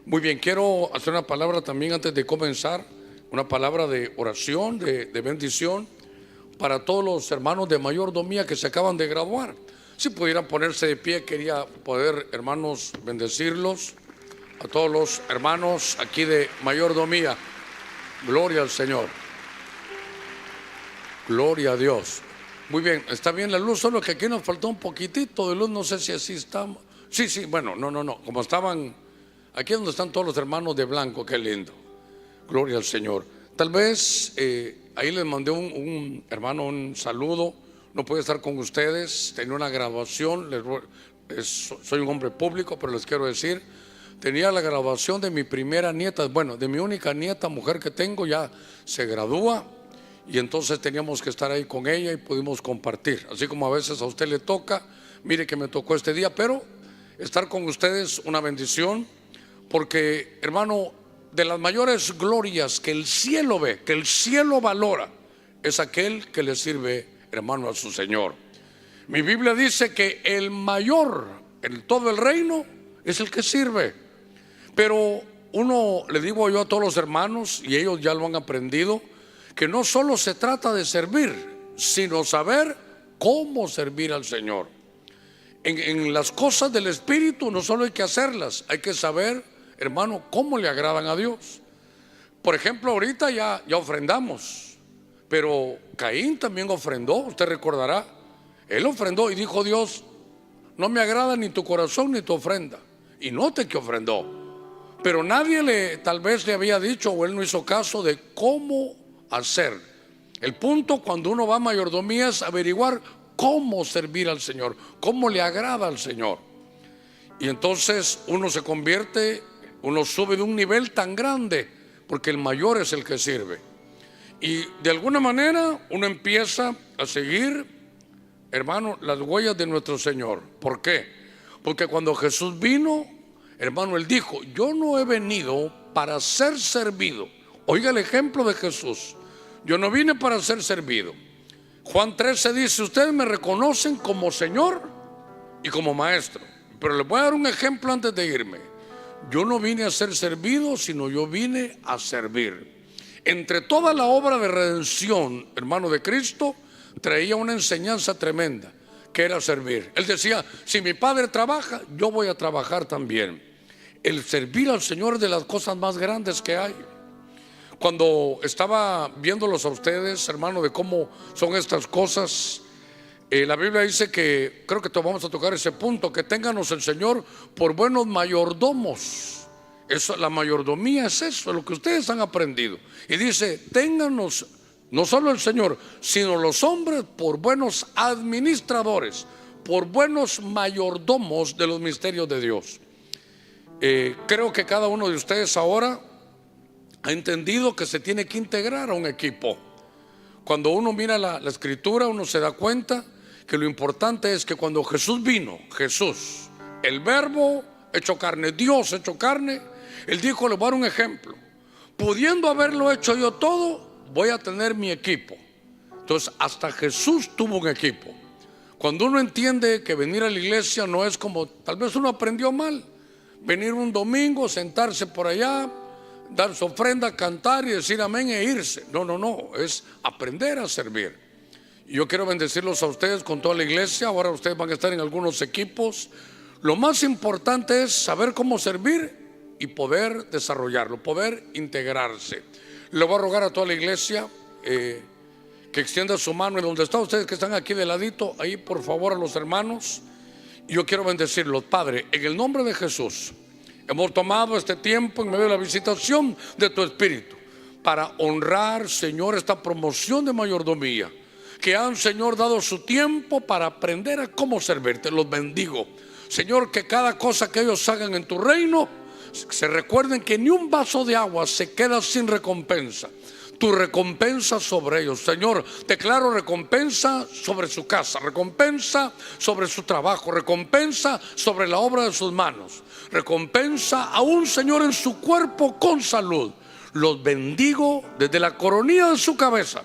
Muy bien, quiero hacer una palabra también antes de comenzar, una palabra de oración, de bendición para todos los hermanos de mayordomía que se acaban de graduar. Si pudieran ponerse de pie, quería poder, hermanos, bendecirlos, a todos los hermanos aquí de mayordomía. Gloria al Señor. Gloria a Dios. Muy bien, está bien la luz, solo que aquí nos faltó un poquitito de luz, no sé si así estamos. Sí, bueno, no, como estaban, aquí es donde están todos los hermanos de blanco, qué lindo. Gloria al Señor. Tal vez ahí les mandé un hermano un saludo, no puede estar con ustedes, tenía una graduación, soy un hombre público, pero les quiero decir, tenía la graduación de mi primera nieta, bueno, de mi única nieta, mujer que tengo, ya se gradúa. Y entonces teníamos que estar ahí con ella y pudimos compartir. Así como a veces a usted le toca, mire que me tocó este día, pero estar con ustedes una bendición, porque hermano, de las mayores glorias que el cielo ve, que el cielo valora, es aquel que le sirve, hermano, a su Señor. Mi Biblia dice que el mayor en todo el reino es el que sirve. Pero uno, le digo yo a todos los hermanos, y ellos ya lo han aprendido, que no solo se trata de servir, sino saber cómo servir al Señor. En las cosas del Espíritu no solo hay que hacerlas, hay que saber, hermano, cómo le agradan a Dios. Por ejemplo, ahorita ya ofrendamos, pero Caín también ofrendó, usted recordará. Él ofrendó y dijo: Dios, no me agrada ni tu corazón ni tu ofrenda. Y note que ofrendó, pero nadie tal vez le había dicho, o él no hizo caso de cómo hacer. El punto cuando uno va a mayordomía es averiguar cómo servir al Señor, cómo le agrada al Señor. Y entonces uno se convierte, uno sube de un nivel tan grande, porque el mayor es el que sirve. Y de alguna manera uno empieza a seguir, hermano, las huellas de nuestro Señor. ¿Por qué? Porque cuando Jesús vino, hermano, Él dijo: yo no he venido para ser servido. Oiga el ejemplo de Jesús: yo no vine para ser servido. Juan 13 dice: ustedes me reconocen como Señor y como Maestro. Pero les voy a dar un ejemplo antes de irme. Yo no vine a ser servido, sino yo vine a servir. Entre toda la obra de redención, hermano, de Cristo, traía una enseñanza tremenda, que era servir. Él decía: si mi Padre trabaja, yo voy a trabajar también. El servir al Señor es de las cosas más grandes que hay. Cuando estaba viéndolos a ustedes, hermano, de cómo son estas cosas, la Biblia dice que, creo que vamos a tocar ese punto, que ténganos el Señor por buenos mayordomos. Eso, la mayordomía es eso, lo que ustedes han aprendido. Y dice: ténganos no solo el Señor, sino los hombres por buenos administradores, por buenos mayordomos de los misterios de Dios. Creo que cada uno de ustedes ahora ha entendido que se tiene que integrar a un equipo. Cuando uno mira la escritura, uno se da cuenta que lo importante es que cuando Jesús vino, Jesús, el verbo hecho carne, Dios hecho carne, Él dijo: le voy a dar un ejemplo. Pudiendo haberlo hecho yo todo, voy a tener mi equipo. Entonces hasta Jesús tuvo un equipo. Cuando uno entiende que venir a la iglesia no es como tal vez uno aprendió mal, venir un domingo, sentarse por allá, dar su ofrenda, cantar y decir amén e irse. No, es aprender a servir. Yo quiero bendecirlos a ustedes con toda la iglesia. Ahora ustedes van a estar en algunos equipos. Lo más importante es saber cómo servir y poder desarrollarlo, poder integrarse. Le voy a rogar a toda la iglesia que extienda su mano en donde están ustedes, que están aquí de ladito, ahí por favor, a los hermanos. Yo quiero bendecirlos. Padre, en el nombre de Jesús, hemos tomado este tiempo en medio de la visitación de tu Espíritu para honrar, Señor, esta promoción de mayordomía, que han, Señor, dado su tiempo para aprender a cómo servirte. Los bendigo, Señor, que cada cosa que ellos hagan en tu reino, se recuerden que ni un vaso de agua se queda sin recompensa. Tu recompensa sobre ellos, Señor, declaro recompensa sobre su casa, recompensa sobre su trabajo, recompensa sobre la obra de sus manos, recompensa aún, Señor, en su cuerpo con salud. Los bendigo desde la coronilla de su cabeza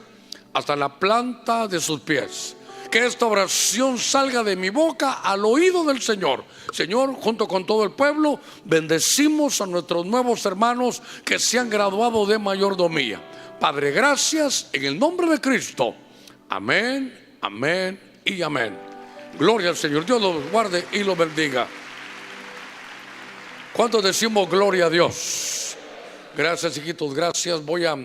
hasta la planta de sus pies. que esta oración salga de mi boca al oído del Señor. Señor, junto con todo el pueblo, bendecimos a nuestros nuevos hermanos que se han graduado de mayordomía. Padre, gracias en el nombre de Cristo. Amén, amén y amén. Gloria al Señor. Dios los guarde y los bendiga. ¿Cuántos decimos gloria a Dios? Gracias, hijitos, gracias. Voy a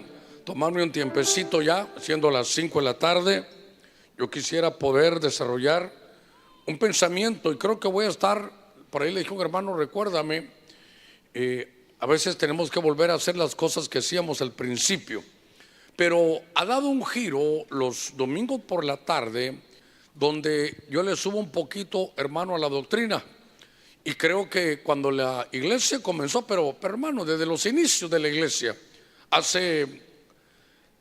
tomarme un tiempecito ya, siendo las 5 de la tarde. Yo quisiera poder desarrollar un pensamiento, y creo que voy a estar, por ahí le dije a un hermano, recuérdame, a veces tenemos que volver a hacer las cosas que hacíamos al principio, pero ha dado un giro los domingos por la tarde, donde yo le subo un poquito, hermano, a la doctrina. Y creo que cuando la iglesia comenzó, pero hermano, desde los inicios de la iglesia, hace,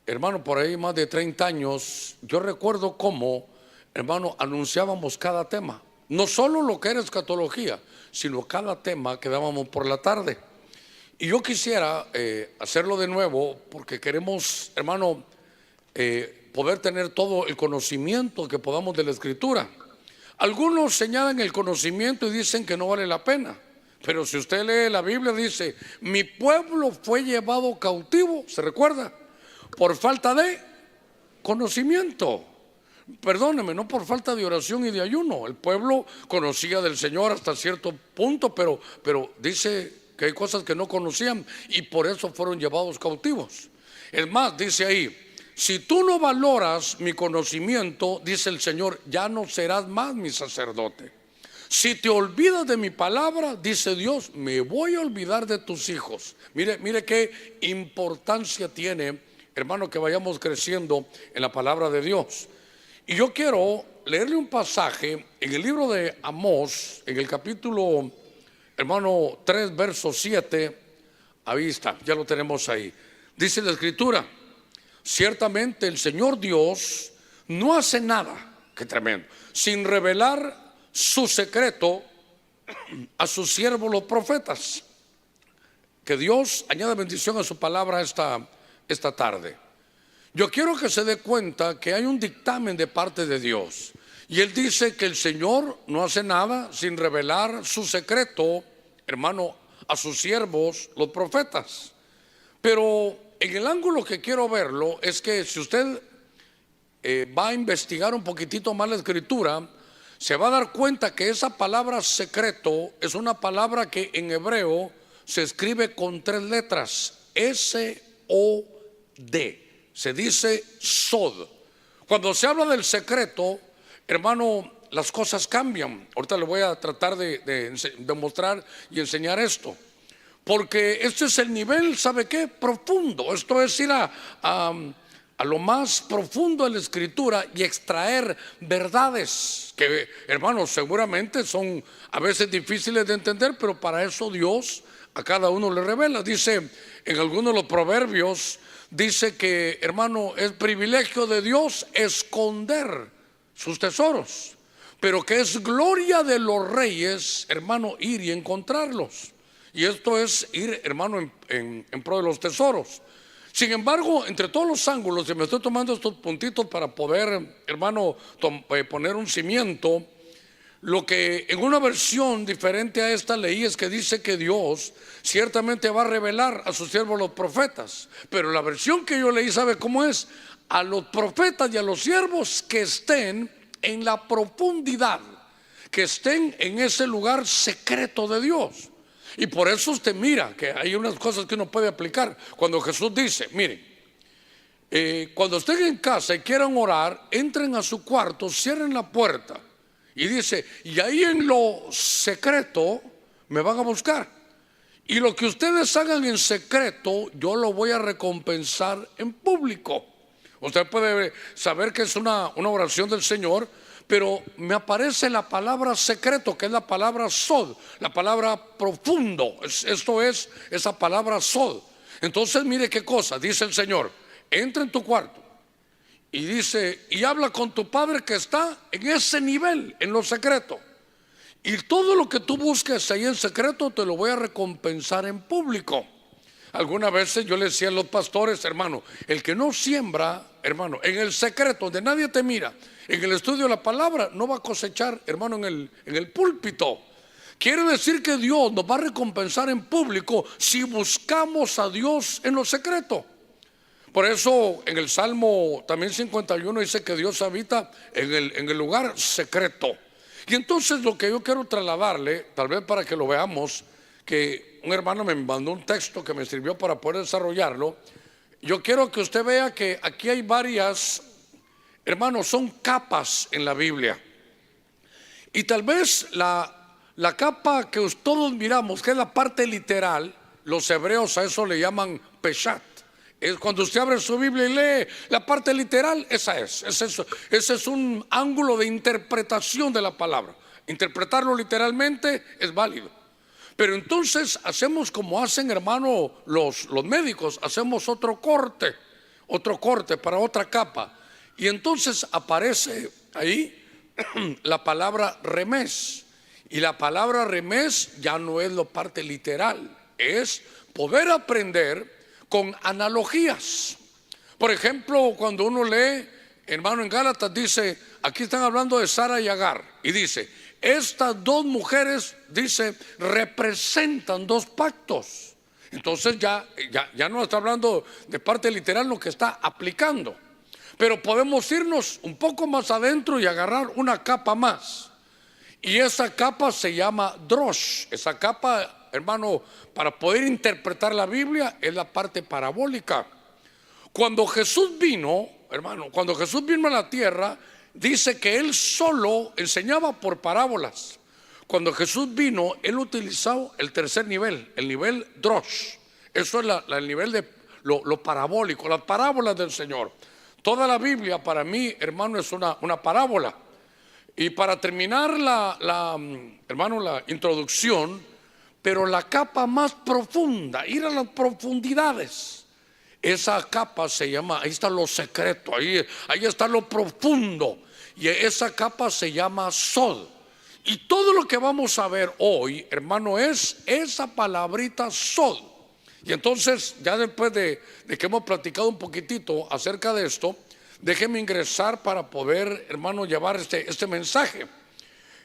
hermano, por ahí más de 30 años, yo recuerdo cómo, hermano, anunciábamos cada tema. No solo lo que era escatología, sino cada tema que dábamos por la tarde. Y yo quisiera hacerlo de nuevo, porque queremos, hermano, poder tener todo el conocimiento que podamos de la Escritura. Algunos señalan el conocimiento y dicen que no vale la pena, pero si usted lee la Biblia, dice: mi pueblo fue llevado cautivo, ¿se recuerda? Por falta de conocimiento. Perdóneme, no por falta de oración y de ayuno. El pueblo conocía del Señor hasta cierto punto, pero dice que hay cosas que no conocían y por eso fueron llevados cautivos. Es más, dice ahí: si tú no valoras mi conocimiento, dice el Señor, ya no serás más mi sacerdote. Si te olvidas de mi palabra, dice Dios, me voy a olvidar de tus hijos. Mire qué importancia tiene, hermano, que vayamos creciendo en la palabra de Dios. Y yo quiero leerle un pasaje en el libro de Amós, en el capítulo, hermano, 3, verso 7. Ahí está, ya lo tenemos ahí. Dice la Escritura: ciertamente el Señor Dios no hace nada, qué tremendo, sin revelar su secreto a sus siervos los profetas. Que Dios añada bendición a su palabra esta tarde. Yo quiero que se dé cuenta que hay un dictamen de parte de Dios, y Él dice que el Señor no hace nada sin revelar su secreto, hermano, a sus siervos los profetas. Pero en el ángulo que quiero verlo es que si usted va a investigar un poquitito más la Escritura, se va a dar cuenta que esa palabra secreto es una palabra que en hebreo se escribe con 3 letras, S-O-D. Se dice sod. Cuando se habla del secreto, hermano, las cosas cambian. Ahorita le voy a tratar de mostrar y enseñar esto. Porque este es el nivel, ¿sabe qué? Profundo. Esto es ir a lo más profundo de la Escritura y extraer verdades que, hermanos, seguramente son a veces difíciles de entender, pero para eso Dios a cada uno le revela. Dice en algunos de los proverbios, dice que, hermano, es privilegio de Dios esconder sus tesoros, pero que es gloria de los reyes, hermano, ir y encontrarlos. Y esto es ir, hermano, en pro de los tesoros. Sin embargo, entre todos los ángulos, y me estoy tomando estos puntitos para poder, hermano, poner un cimiento. Lo que en una versión diferente a esta leí es que dice que Dios ciertamente va a revelar a sus siervos los profetas. Pero la versión que yo leí, ¿sabe cómo es? A los profetas y a los siervos que estén en la profundidad, que estén en ese lugar secreto de Dios. Y por eso usted mira que hay unas cosas que uno puede aplicar. Cuando Jesús dice, miren, cuando estén en casa y quieran orar, entren a su cuarto, cierren la puerta. Y dice, y ahí en lo secreto me van a buscar. Y lo que ustedes hagan en secreto, yo lo voy a recompensar en público. Usted puede saber que es una oración del Señor, pero me aparece la palabra secreto, que es la palabra sod, la palabra profundo. Esto es esa palabra sod. Entonces mire qué cosa, dice el Señor: entra en tu cuarto y dice, y habla con tu padre que está en ese nivel, en lo secreto. Y todo lo que tú busques ahí en secreto te lo voy a recompensar en público. Algunas veces yo le decía a los pastores, hermano, el que no siembra, hermano, en el secreto donde nadie te mira, en el estudio de la palabra, no va a cosechar, hermano, en el púlpito. Quiere decir que Dios nos va a recompensar en público si buscamos a Dios en lo secreto. Por eso en el Salmo también 51 dice que Dios habita en el lugar secreto. Y entonces lo que yo quiero trasladarle, tal vez para que lo veamos, que un hermano me mandó un texto que me sirvió para poder desarrollarlo. Yo quiero que usted vea que aquí hay varias, hermanos, son capas en la Biblia. Y tal vez la capa que todos miramos, que es la parte literal, los hebreos a eso le llaman peshat. Es cuando usted abre su Biblia y lee la parte literal, esa es. Ese es un ángulo de interpretación de la palabra. Interpretarlo literalmente es válido. Pero entonces hacemos como hacen, hermano, los médicos, hacemos otro corte para otra capa. Y entonces aparece ahí la palabra remés. Y la palabra remés ya no es la parte literal, es poder aprender con analogías. Por ejemplo, cuando uno lee, hermano, en Gálatas dice, aquí están hablando de Sara y Agar, y dice, estas dos mujeres, dice, representan dos pactos. Entonces ya no está hablando de parte literal lo que está aplicando. Pero podemos irnos un poco más adentro y agarrar una capa más. Y esa capa se llama drosh. Esa capa, hermano, para poder interpretar la Biblia es la parte parabólica. Cuando Jesús vino, hermano, cuando Jesús vino a la tierra, dice que Él solo enseñaba por parábolas. Cuando Jesús vino, Él utilizó el tercer nivel, el nivel drosh. Eso es el nivel de lo parabólico, las parábolas del Señor. Toda la Biblia para mí, hermano, es una parábola. Y para terminar hermano, la introducción, pero la capa más profunda, ir a las profundidades, esa capa se llama, ahí está lo secreto, ahí está lo profundo, y esa capa se llama sod. Y todo lo que vamos a ver hoy, hermano, es esa palabrita sod. Y entonces, ya después de que hemos platicado un poquitito acerca de esto, déjeme ingresar para poder, hermano, llevar este mensaje.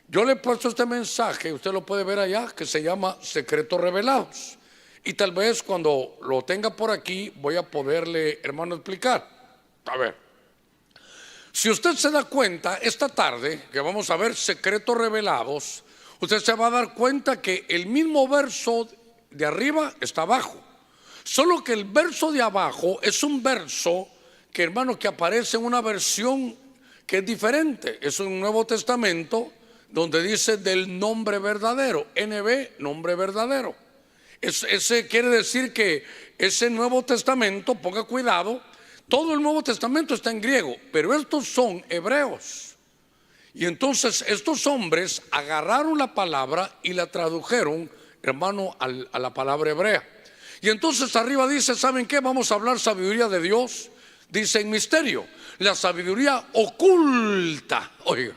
Yo le he puesto este mensaje, usted lo puede ver allá, que se llama Secretos Revelados. Y tal vez cuando lo tenga por aquí voy a poderle, hermano, explicar. A ver, si usted se da cuenta esta tarde que vamos a ver Secretos Revelados, usted se va a dar cuenta que el mismo verso de arriba está abajo. Solo que el verso de abajo es un verso que, hermano, que aparece en una versión que es diferente. Es un Nuevo Testamento donde dice del nombre verdadero, NB, nombre verdadero. Ese quiere decir que ese Nuevo Testamento, ponga cuidado, todo el Nuevo Testamento está en griego, pero estos son hebreos. Y entonces estos hombres agarraron la palabra y la tradujeron, hermano, a la palabra hebrea. Y entonces arriba dice, ¿saben qué? Vamos a hablar sabiduría de Dios. Dice en misterio, la sabiduría oculta, oiga,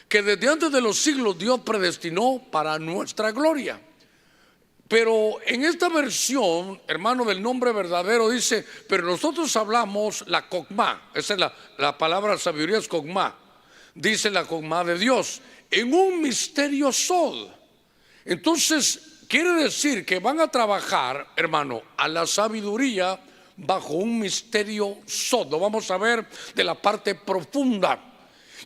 que desde antes de los siglos Dios predestinó para nuestra gloria. Pero en esta versión, hermano, del nombre verdadero dice, pero nosotros hablamos la cogma, esa es la palabra sabiduría es cogma, dice la cogma de Dios, en un misterio sod. Entonces quiere decir que van a trabajar, hermano, a la sabiduría bajo un misterio sod. Lo vamos a ver de la parte profunda.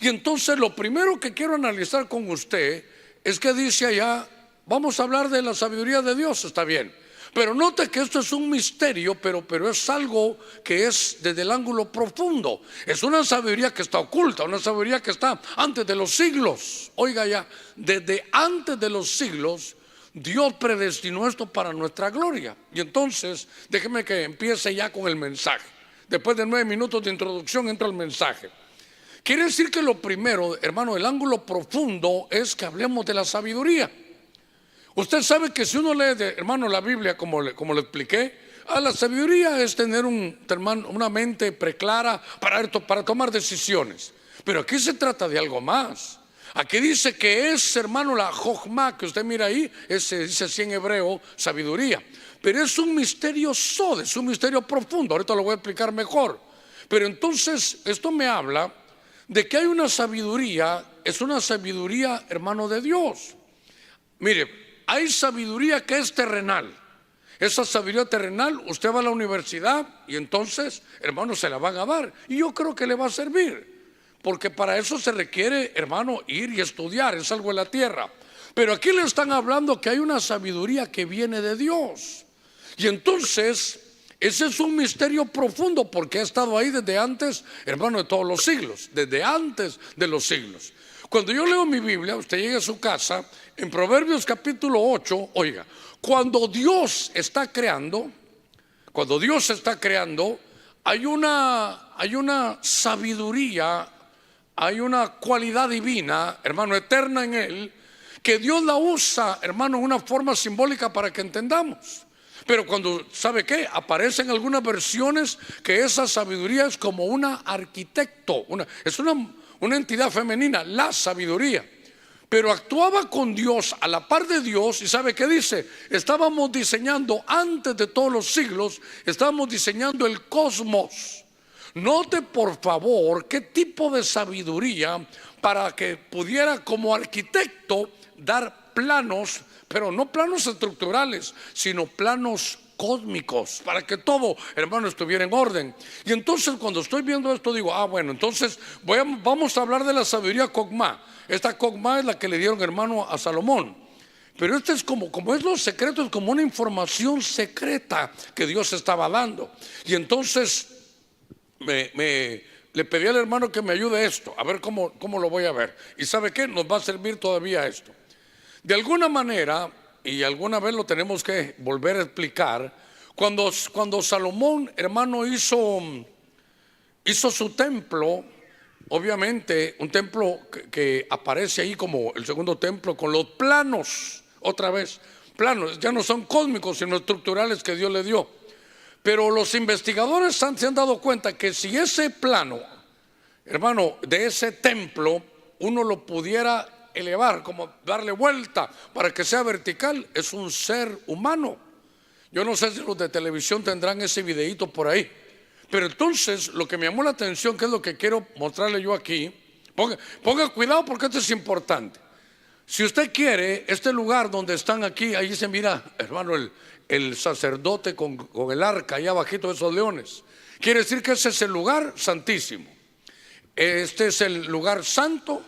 Y entonces lo primero que quiero analizar con usted es que dice allá, vamos a hablar de la sabiduría de Dios, está bien. Pero note que esto es un misterio, pero es algo que es desde el ángulo profundo. Es una sabiduría que está oculta, una sabiduría que está antes de los siglos. Oiga ya, desde antes de los siglos Dios predestinó esto para nuestra gloria. Y entonces déjeme que empiece ya con el mensaje. Después de 9 minutos de introducción entra el mensaje. Quiere decir que lo primero, hermano, el ángulo profundo es que hablemos de la sabiduría. Usted sabe que si uno lee, hermano, la Biblia, como le expliqué, la sabiduría es tener una mente preclara para tomar decisiones. Pero aquí se trata de algo más. Aquí dice que es, hermano, la jochma que usted mira ahí, dice así en hebreo, sabiduría. Pero es un misterio sod, es un misterio profundo. Ahorita lo voy a explicar mejor. Pero entonces esto me habla de que hay una sabiduría, es una sabiduría, hermano, de Dios. Mire, hay sabiduría que es terrenal. Esa sabiduría terrenal, usted va a la universidad y entonces, hermano, se la van a dar. Y yo creo que le va a servir, porque para eso se requiere, hermano, ir y estudiar, es algo de la tierra. Pero aquí le están hablando que hay una sabiduría que viene de Dios. Y entonces, ese es un misterio profundo, porque ha estado ahí desde antes, hermano, de todos los siglos, desde antes de los siglos. Cuando yo leo mi Biblia, usted llega a su casa, en Proverbios capítulo 8, oiga, cuando Dios está creando, hay una sabiduría, hay una cualidad divina, hermano, eterna en él, que Dios la usa, hermano, en una forma simbólica para que entendamos. Pero cuando, ¿sabe qué? Aparecen algunas versiones que esa sabiduría es como una arquitecto, es una entidad femenina, la sabiduría. Pero actuaba con Dios, a la par de Dios. ¿Y sabe qué dice? Estábamos diseñando, antes de todos los siglos, estábamos diseñando el cosmos. Note por favor qué tipo de sabiduría, para que pudiera como arquitecto dar planos, pero no planos estructurales, sino planos cósmicos, para que todo, hermano, estuviera en orden. Y entonces cuando estoy viendo esto digo, bueno, entonces vamos a hablar de la sabiduría Cogma. Esta Cogma es la que le dieron, hermano, a Salomón. Pero este es como es lo secreto, es como una información secreta que Dios estaba dando. Y entonces le pedí al hermano que me ayude esto, a ver cómo lo voy a ver. Y ¿sabe qué? Nos va a servir todavía esto. De alguna manera, y alguna vez lo tenemos que volver a explicar, cuando Salomón, hermano, hizo su templo, obviamente un templo que aparece ahí como el segundo templo, con los planos, otra vez, planos, ya no son cósmicos sino estructurales que Dios le dio. Pero los investigadores se han dado cuenta que si ese plano, hermano, de ese templo, uno lo pudiera elevar, como darle vuelta para que sea vertical, es un ser humano. Yo no sé si los de televisión tendrán ese videíto por ahí. Pero entonces lo que me llamó la atención, que es lo que quiero mostrarle yo aquí, ponga cuidado porque esto es importante. Si usted quiere, este lugar donde están aquí, ahí se mira, hermano, el sacerdote con el arca allá abajito de esos leones. Quiere decir que ese es el lugar santísimo. Este es el lugar santo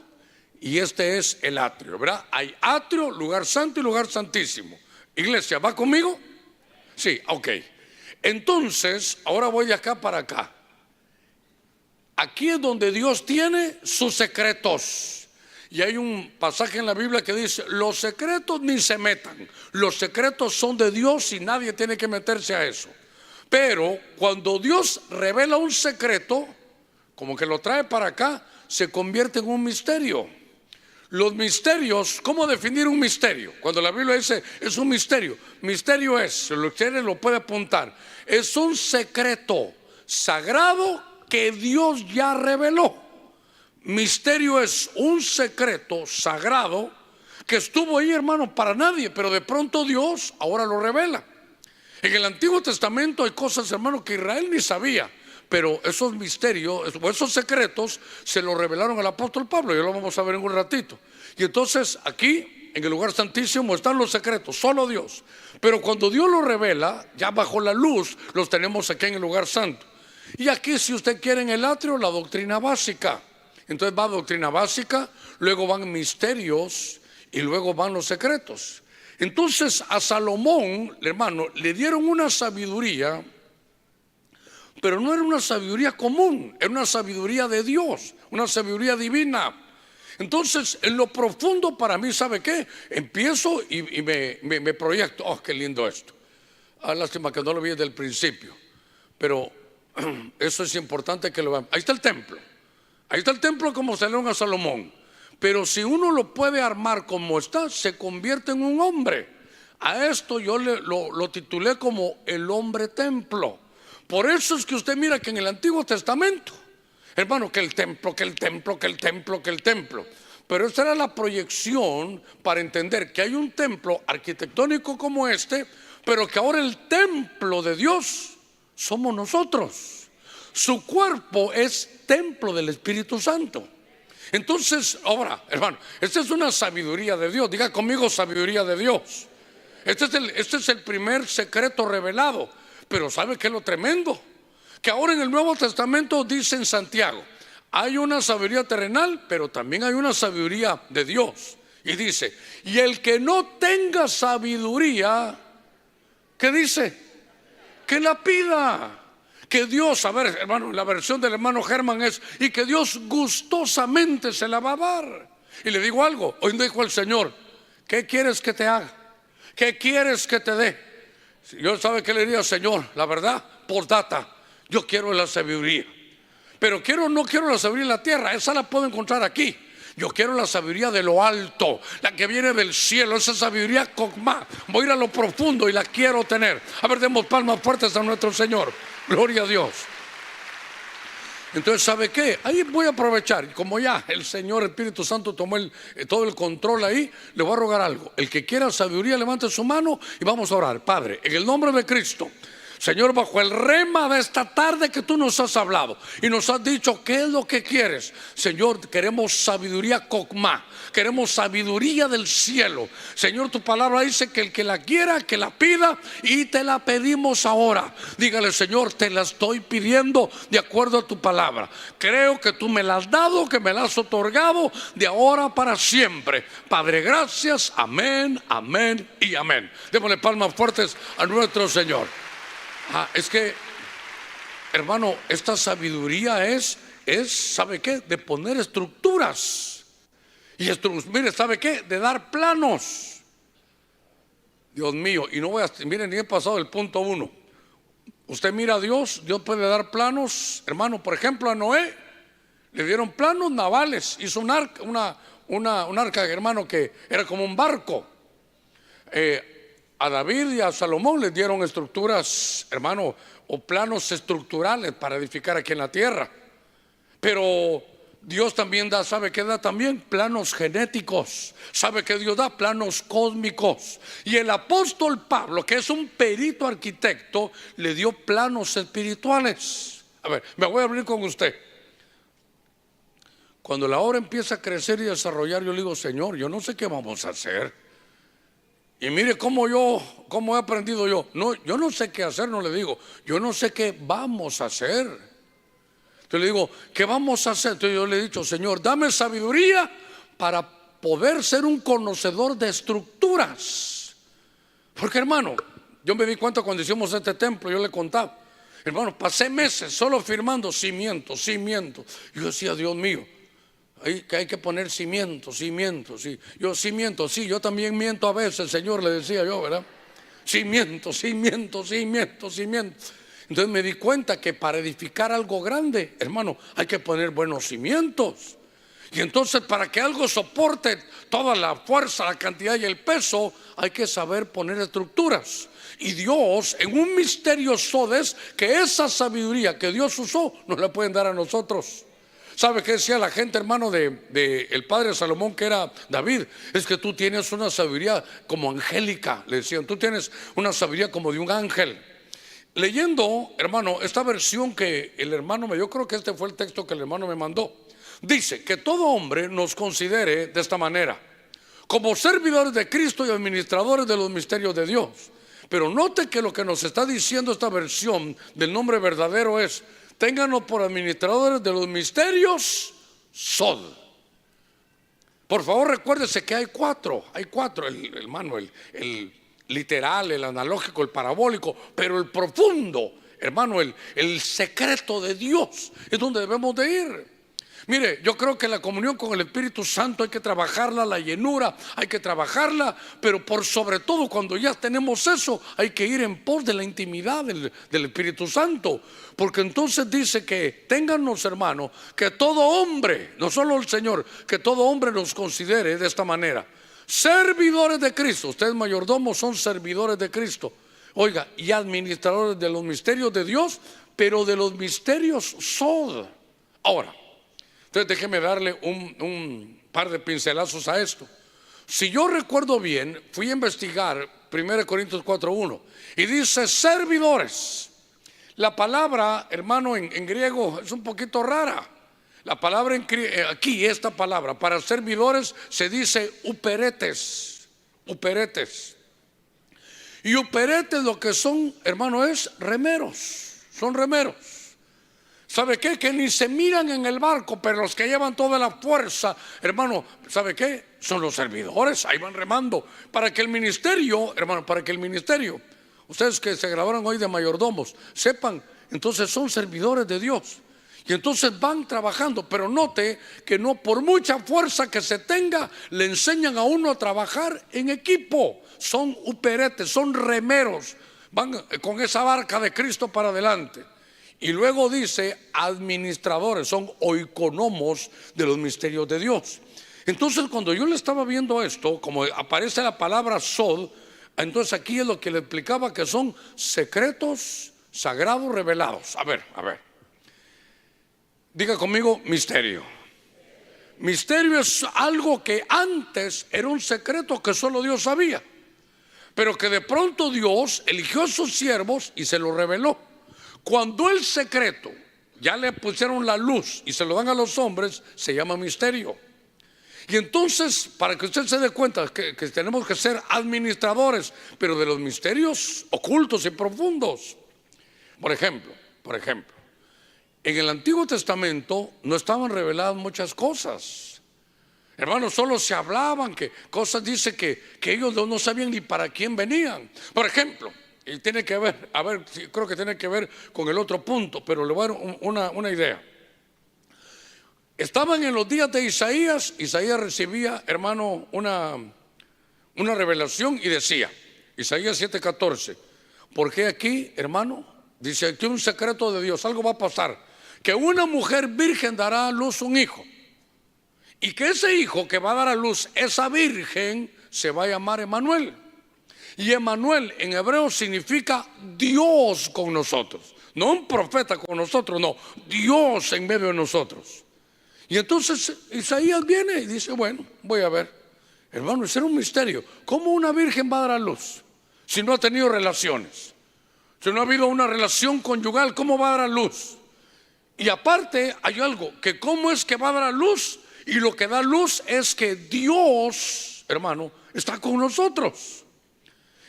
y este es el atrio, ¿verdad? Hay atrio, lugar santo y lugar santísimo. Iglesia, ¿va conmigo? Sí, ok. Entonces, ahora voy de acá para acá. Aquí es donde Dios tiene sus secretos. Y hay un pasaje en la Biblia que dice: los secretos ni se metan. Los secretos son de Dios y nadie tiene que meterse a eso. Pero cuando Dios revela un secreto, como que lo trae para acá, se convierte en un misterio. Los misterios, ¿cómo definir un misterio? Cuando la Biblia dice es un misterio, misterio es, si lo quiere lo puede apuntar, es un secreto sagrado que Dios ya reveló. Misterio es un secreto sagrado que estuvo ahí, hermano, para nadie, pero de pronto Dios ahora lo revela. En el Antiguo Testamento hay cosas, hermano, que Israel ni sabía, pero esos misterios, esos secretos se los revelaron al apóstol Pablo. Ya lo vamos a ver en un ratito. Y entonces aquí en el lugar santísimo están los secretos, solo Dios. Pero cuando Dios los revela, ya bajo la luz, los tenemos aquí en el lugar santo. Y aquí, si usted quiere, en el atrio, la doctrina básica. Entonces va doctrina básica, luego van misterios y luego van los secretos. Entonces a Salomón, hermano, le dieron una sabiduría, pero no era una sabiduría común, era una sabiduría de Dios, una sabiduría divina. Entonces, en lo profundo para mí, ¿sabe qué? Empiezo y me proyecto. Oh, qué lindo esto. Lástima que no lo vi desde el principio, pero eso es importante que lo vean. Ahí está el templo. Ahí está el templo como se le dio a Salomón. Pero si uno lo puede armar como está, se convierte en un hombre. A esto yo lo titulé como el hombre templo. Por eso es que usted mira que en el Antiguo Testamento, hermano, que el templo, que el templo, que el templo, que el templo. Pero esta era la proyección para entender que hay un templo arquitectónico como este, pero que ahora el templo de Dios somos nosotros. Su cuerpo es templo del Espíritu Santo. Entonces, ahora, hermano, esta es una sabiduría de Dios. Diga conmigo, sabiduría de Dios. Este es el primer secreto revelado. Pero ¿sabe qué es lo tremendo? Que ahora en el Nuevo Testamento dice en Santiago, hay una sabiduría terrenal, pero también hay una sabiduría de Dios. Y dice, y el que no tenga sabiduría, ¿qué dice? Que la pida. Que Dios, a ver, hermano, la versión del hermano Germán es, y que Dios gustosamente se la va a dar. Y le digo algo, hoy dijo el Señor, ¿qué quieres que te haga? ¿Qué quieres que te dé? Yo sabe que le diría, Señor, la verdad, postdata, yo quiero la sabiduría. Pero no quiero la sabiduría de la tierra, esa la puedo encontrar aquí. Yo quiero la sabiduría de lo alto, la que viene del cielo, esa sabiduría cogma. Voy a ir a lo profundo y la quiero tener. A ver, demos palmas fuertes a nuestro Señor. Gloria a Dios. Entonces, ¿sabe qué? Ahí voy a aprovechar. Como ya el Señor Espíritu Santo tomó todo el control ahí, le voy a rogar algo. El que quiera sabiduría, levante su mano y vamos a orar. Padre, en el nombre de Cristo, Señor, bajo el rema de esta tarde que tú nos has hablado y nos has dicho qué es lo que quieres, Señor, queremos sabiduría cogma, queremos sabiduría del cielo. Señor, tu palabra dice que el que la quiera, que la pida, y te la pedimos ahora. Dígale, Señor, te la estoy pidiendo de acuerdo a tu palabra. Creo que tú me la has dado, que me la has otorgado de ahora para siempre. Padre, gracias, amén, amén y amén. Démosle palmas fuertes a nuestro Señor. Es que, hermano, esta sabiduría es, ¿sabe qué? De poner estructuras. Y mire, ¿sabe qué? De dar planos. Dios mío, y no voy a, miren, ni he pasado el punto 1. Usted mira a Dios, Dios puede dar planos, hermano. Por ejemplo, a Noé le dieron planos navales. Hizo un arca, hermano, que era como un barco. A David y a Salomón les dieron estructuras, hermano, o planos estructurales para edificar aquí en la tierra. Pero Dios también da, ¿sabe qué da también? Planos genéticos. ¿Sabe qué Dios da? Planos cósmicos. Y el apóstol Pablo, que es un perito arquitecto, le dio planos espirituales. A ver, me voy a abrir con usted. Cuando la obra empieza a crecer y desarrollar, yo le digo, Señor, yo no sé qué vamos a hacer. Y mire cómo he aprendido yo. No, yo no sé qué hacer, no le digo. Yo no sé qué vamos a hacer. Entonces le digo, ¿qué vamos a hacer? Entonces yo le he dicho, Señor, dame sabiduría para poder ser un conocedor de estructuras. Porque, hermano, yo me di cuenta cuando hicimos este templo, yo le contaba, hermano, pasé meses solo firmando cimientos. Y yo decía, Dios mío, que hay que poner cimientos. Sí. Yo también miento a veces, Señor, le decía yo, ¿verdad? Cimientos. Entonces me di cuenta que para edificar algo grande, hermano, hay que poner buenos cimientos. Y entonces para que algo soporte toda la fuerza, la cantidad y el peso, hay que saber poner estructuras. Y Dios, en un misterio sodes, que esa sabiduría que Dios usó, nos la pueden dar a nosotros. ¿Sabe qué decía la gente, hermano, de el padre Salomón, que era David? Es que tú tienes una sabiduría como angélica, le decían. Tú tienes una sabiduría como de un ángel. Leyendo, hermano, esta versión que el hermano yo creo que este fue el texto que el hermano me mandó. Dice que todo hombre nos considere de esta manera: como servidores de Cristo y administradores de los misterios de Dios. Pero note que lo que nos está diciendo esta versión del nombre verdadero es: ténganos por administradores de los misterios Sod. Por favor, recuérdese que hay cuatro, hermano, el literal, el analógico, el parabólico, pero el profundo, hermano, el secreto de Dios es donde debemos de ir. Mire, yo creo que la comunión con el Espíritu Santo hay que trabajarla, la llenura hay que trabajarla, pero por sobre todo cuando ya tenemos eso, hay que ir en pos de la intimidad del Espíritu Santo. Porque entonces dice que téngannos, hermano, que todo hombre, no solo el Señor, que todo hombre nos considere de esta manera: servidores de Cristo. Ustedes, mayordomos, son servidores de Cristo. Oiga, y administradores de los misterios de Dios, pero de los misterios Sod. Ahora, entonces déjeme darle un par de pincelazos a esto. Si yo recuerdo bien, fui a investigar 1 Corintios 4:1 y dice servidores. La palabra, hermano, en griego es un poquito rara. La palabra aquí, esta palabra, para servidores se dice uperetes, uperetes. Y uperetes lo que son, hermano, es remeros, son remeros. ¿Sabe qué? Que ni se miran en el barco, pero los que llevan toda la fuerza, hermano, ¿sabe qué? Son los servidores, ahí van remando. Para que el ministerio, hermano, para que el ministerio, ustedes que se graduaron hoy de mayordomos, sepan, entonces son servidores de Dios. Y entonces van trabajando, pero note que no por mucha fuerza que se tenga, le enseñan a uno a trabajar en equipo. Son uperetes, son remeros, van con esa barca de Cristo para adelante. Y luego dice administradores, son oikonomos de los misterios de Dios. Entonces cuando yo le estaba viendo esto, como aparece la palabra sod, entonces aquí es lo que le explicaba, que son secretos sagrados revelados. A ver, diga conmigo, misterio. Misterio es algo que antes era un secreto que solo Dios sabía, pero que de pronto Dios eligió a sus siervos y se lo reveló. Cuando el secreto ya le pusieron la luz y se lo dan a los hombres, se llama misterio. Y entonces, para que usted se dé cuenta que tenemos que ser administradores, pero de los misterios ocultos y profundos. Por ejemplo, en el Antiguo Testamento no estaban reveladas muchas cosas. Hermanos, solo se hablaban que cosas, dice que ellos no sabían ni para quién venían. Por ejemplo, y tiene que ver, creo que tiene que ver con el otro punto, pero le voy a dar una idea. Estaban en los días de Isaías. Isaías recibía, hermano, una revelación y decía, Isaías 7:14, porque aquí, hermano, dice aquí un secreto de Dios, algo va a pasar, que una mujer virgen dará a luz un hijo, y que ese hijo que va a dar a luz esa virgen se va a llamar Emanuel. Y Emanuel en hebreo significa Dios con nosotros, no un profeta con nosotros, no, Dios en medio de nosotros. Y entonces Isaías viene y dice, bueno, voy a ver, hermano, ese era un misterio. ¿Cómo una virgen va a dar a luz si no ha tenido relaciones? Si no ha habido una relación conyugal, ¿cómo va a dar a luz? Y aparte hay algo, que cómo es que va a dar a luz, y lo que da luz es que Dios, hermano, está con nosotros.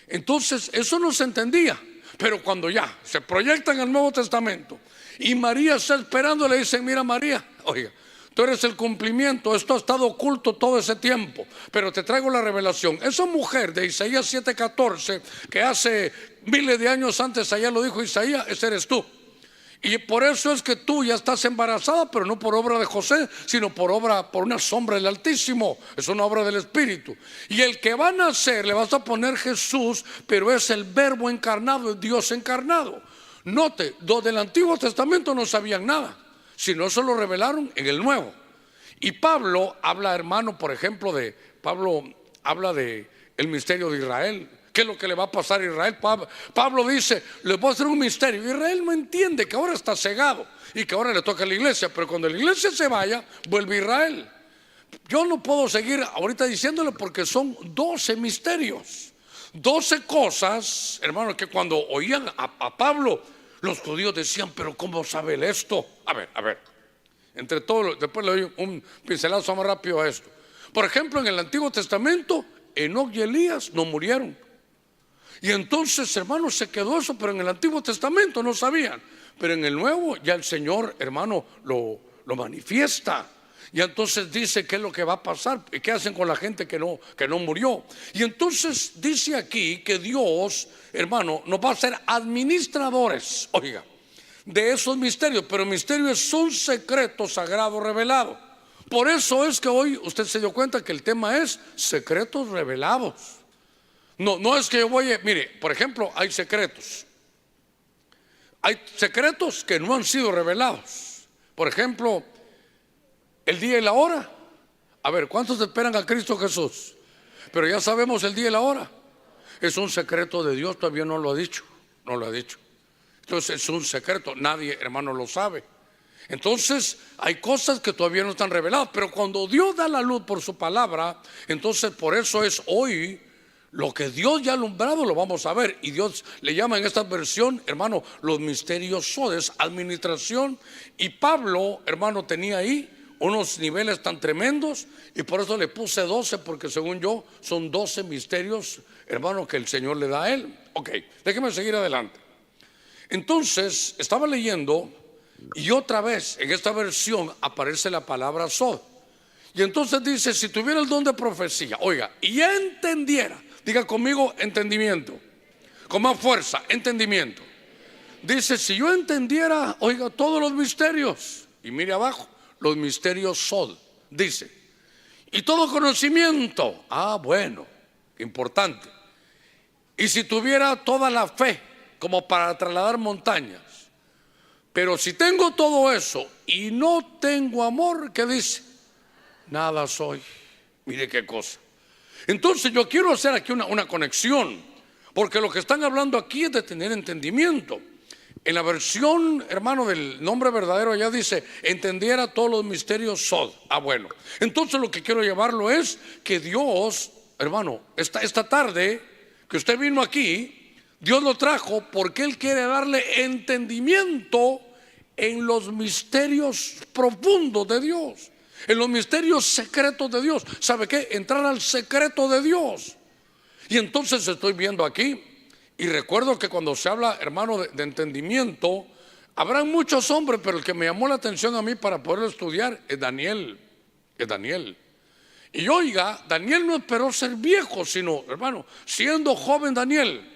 Entonces eso no se entendía, pero cuando ya se proyecta en el Nuevo Testamento y María está esperando, le dicen, mira María, oiga, tú eres el cumplimiento, esto ha estado oculto todo ese tiempo, pero te traigo la revelación. Esa mujer de Isaías 7:14, que hace miles de años antes allá lo dijo Isaías, ese eres tú. Y por eso es que tú ya estás embarazada, pero no por obra de José, sino por una sombra del Altísimo. Es una obra del Espíritu. Y el que va a nacer le vas a poner Jesús, pero es el Verbo encarnado, es Dios encarnado. Note, los del Antiguo Testamento no sabían nada, sino eso lo revelaron en el Nuevo. Y Pablo habla, hermano, por ejemplo, Pablo habla de el misterio de Israel. ¿Qué es lo que le va a pasar a Israel? Pablo dice, les voy a hacer un misterio. Israel no entiende que ahora está cegado y que ahora le toca a la iglesia, pero cuando la iglesia se vaya, vuelve Israel. Yo no puedo seguir ahorita diciéndole, porque son 12 misterios, 12 cosas, hermano, que cuando oían a Pablo, los judíos decían, pero ¿cómo sabe él esto? A ver, entre todos, después le doy un pincelazo más rápido a esto. Por ejemplo, en el Antiguo Testamento, Enoc y Elías no murieron. Y entonces, hermano, se quedó eso, pero en el Antiguo Testamento no sabían. Pero en el Nuevo ya el Señor, hermano, lo manifiesta. Y entonces dice qué es lo que va a pasar y qué hacen con la gente que no murió. Y entonces dice aquí que Dios, hermano, nos va a hacer administradores, oiga, de esos misterios. Pero misterios son secretos sagrados revelados. Por eso es que hoy usted se dio cuenta que el tema es secretos revelados. No es que yo mire, por ejemplo, hay secretos que no han sido revelados. Por ejemplo, el día y la hora. A ver, ¿cuántos esperan a Cristo Jesús? Pero ya sabemos el día y la hora. Es un secreto de Dios, todavía no lo ha dicho. Entonces es un secreto, nadie, hermano, lo sabe. Entonces hay cosas que todavía no están reveladas, pero cuando Dios da la luz por su palabra, entonces por eso es hoy Lo que Dios ya ha alumbrado lo vamos a ver. Y Dios le llama en esta versión, hermano, los misterios sodes, administración. Y Pablo, hermano, tenía ahí unos niveles tan tremendos, y por eso le puse 12, porque según yo son 12 misterios, hermano, que el Señor le da a él. Ok, déjeme seguir adelante. Entonces estaba leyendo, y otra vez en esta versión aparece la palabra sod. Y entonces dice: si tuviera el don de profecía, oiga, y entendiera, diga conmigo, entendimiento, con más fuerza, entendimiento. Dice: si yo entendiera, oiga, todos los misterios, y mire abajo, los misterios sod, dice, y todo conocimiento. Bueno, importante. Y si tuviera toda la fe como para trasladar montañas. Pero si tengo todo eso y no tengo amor, ¿qué dice? Nada soy. Mire qué cosa. Entonces yo quiero hacer aquí una conexión, porque lo que están hablando aquí es de tener entendimiento. En la versión, hermano, del nombre verdadero, allá dice: entendiera todos los misterios sod. Bueno, entonces lo que quiero llevarlo es que Dios, hermano, esta tarde que usted vino aquí, Dios lo trajo porque Él quiere darle entendimiento en los misterios profundos de Dios, en los misterios secretos de Dios. ¿Sabe qué? Entrar al secreto de Dios. Y entonces estoy viendo aquí, y recuerdo que cuando se habla, hermano, de entendimiento, habrán muchos hombres, pero el que me llamó la atención a mí para poder estudiar es Daniel. Es Daniel. Y oiga, Daniel no esperó ser viejo, sino, hermano, siendo joven Daniel,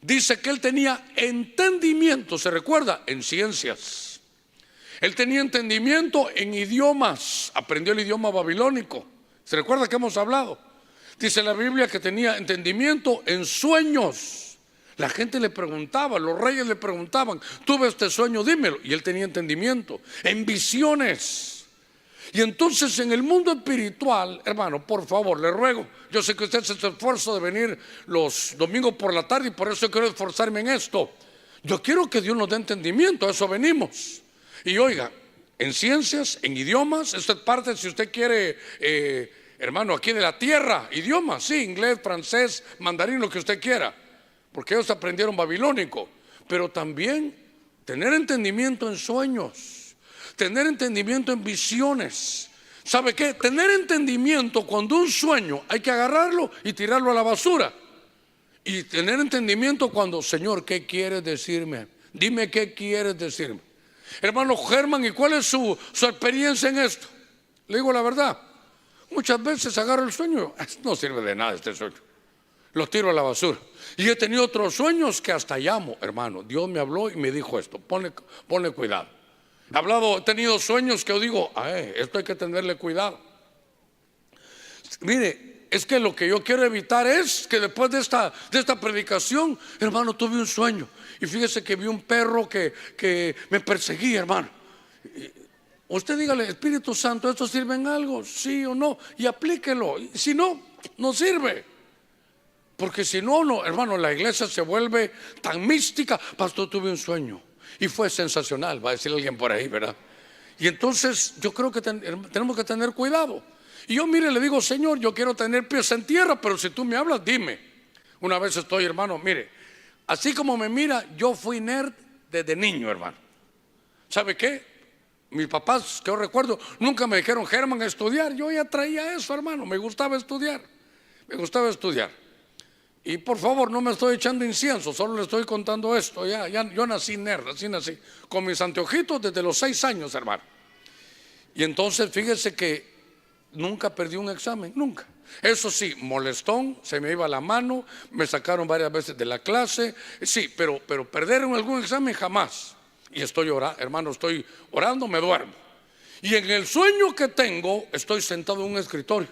dice que él tenía entendimiento, ¿se recuerda? En ciencias. Él tenía entendimiento en idiomas, aprendió el idioma babilónico. ¿Se recuerda que hemos hablado? Dice la Biblia que tenía entendimiento en sueños. La gente le preguntaba, los reyes le preguntaban: tuve este sueño, dímelo. Y él tenía entendimiento en visiones. Y entonces en el mundo espiritual, hermano, por favor, le ruego, yo sé que usted se hace esfuerzo de venir los domingos por la tarde, y por eso quiero esforzarme en esto. Yo quiero que Dios nos dé entendimiento, a eso venimos. Y oiga, en ciencias, en idiomas, esta es parte, si usted quiere, hermano, aquí de la tierra, idiomas, sí, inglés, francés, mandarín, lo que usted quiera, porque ellos aprendieron babilónico. Pero también tener entendimiento en sueños, tener entendimiento en visiones. ¿Sabe qué? Tener entendimiento cuando un sueño hay que agarrarlo y tirarlo a la basura. Y tener entendimiento cuando: Señor, ¿qué quieres decirme? Dime qué quieres decirme. Hermano Germán, ¿y cuál es su experiencia en esto? Le digo la verdad, muchas veces agarro el sueño, no sirve de nada este sueño, lo tiro a la basura. Y he tenido otros sueños que hasta llamo: hermano, Dios me habló y me dijo esto, ponle cuidado. He tenido sueños que yo digo: esto hay que tenerle cuidado. Mire, es que lo que yo quiero evitar es que después de esta predicación, hermano, tuve un sueño, y fíjese que vi un perro que me perseguía, hermano. Usted dígale: Espíritu Santo, ¿esto sirve en algo? Sí o no, y aplíquelo. Y si no, no sirve. Porque si no, hermano, la iglesia se vuelve tan mística. Pastor, tuve un sueño y fue sensacional, va a decir alguien por ahí, ¿verdad? Y entonces yo creo que tenemos que tener cuidado. Y yo, mire, le digo: Señor, yo quiero tener pies en tierra, pero si tú me hablas, dime. Una vez estoy, hermano, mire, así como me mira, yo fui nerd desde niño, hermano. ¿Sabe qué? Mis papás, que yo recuerdo, nunca me dijeron: Germán, a estudiar. Yo ya traía eso, hermano, me gustaba estudiar. Y por favor, no me estoy echando incienso, solo le estoy contando esto. Yo nací nerd, así nací, con mis anteojitos desde los 6 años, hermano. Y entonces fíjese que nunca perdí un examen, nunca. Eso sí, molestón, se me iba la mano, me sacaron varias veces de la clase, sí, pero perder en algún examen jamás. Y estoy orando, hermano, estoy orando, me duermo. Y en el sueño que tengo, estoy sentado en un escritorio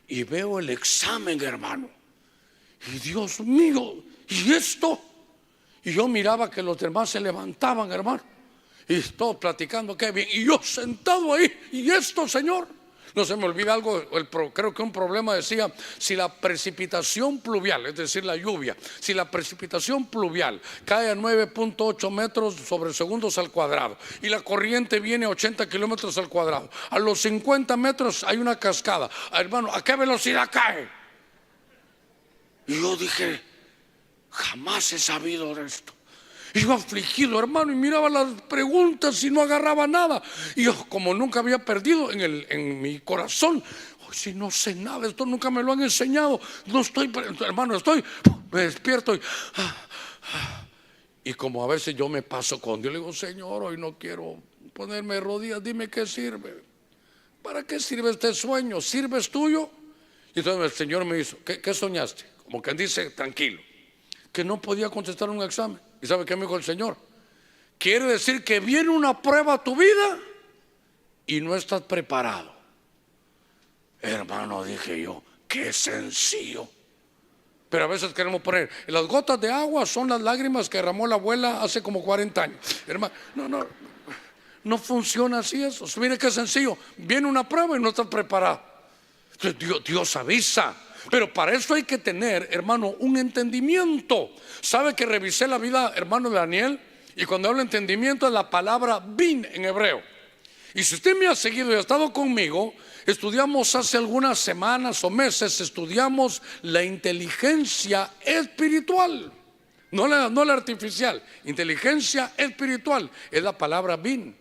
y veo el examen, hermano. Y Dios mío, ¿y esto? Y yo miraba que los demás se levantaban, hermano, y todos platicando, qué bien. Y yo sentado ahí: ¿y esto, Señor? No se me olvida algo, creo que un problema decía: si la precipitación pluvial, es decir, la lluvia, si la precipitación pluvial cae a 9.8 metros sobre segundos al cuadrado y la corriente viene a 80 kilómetros al cuadrado, a los 50 metros hay una cascada, hermano, ¿a qué velocidad cae? Y yo dije, jamás he sabido de esto. Y yo afligido, hermano, y miraba las preguntas y no agarraba nada. Y yo, como nunca había perdido en mi corazón, si no sé nada, esto nunca me lo han enseñado, no estoy, hermano, me despierto y como a veces yo me paso con Dios, le digo, Señor, hoy no quiero ponerme de rodillas, dime qué sirve. ¿Para qué sirve este sueño? ¿Sirve es tuyo? Y entonces el Señor me hizo, ¿qué soñaste? Como quien dice, tranquilo, que no podía contestar un examen. ¿Y sabe qué me dijo el Señor? Quiere decir que viene una prueba a tu vida y no estás preparado. Hermano, dije yo, qué sencillo. Pero a veces queremos poner, las gotas de agua son las lágrimas que derramó la abuela hace como 40 años. Hermano, no funciona así eso. Mire qué sencillo, viene una prueba y no estás preparado. Entonces Dios avisa. Pero para eso hay que tener, hermano, un entendimiento. ¿Sabe que revisé la vida, hermano, de Daniel? Y cuando hablo de entendimiento es la palabra bin en hebreo. Y si usted me ha seguido y ha estado conmigo, estudiamos hace algunas semanas o meses, estudiamos la inteligencia espiritual, no la artificial. Inteligencia espiritual es la palabra bin.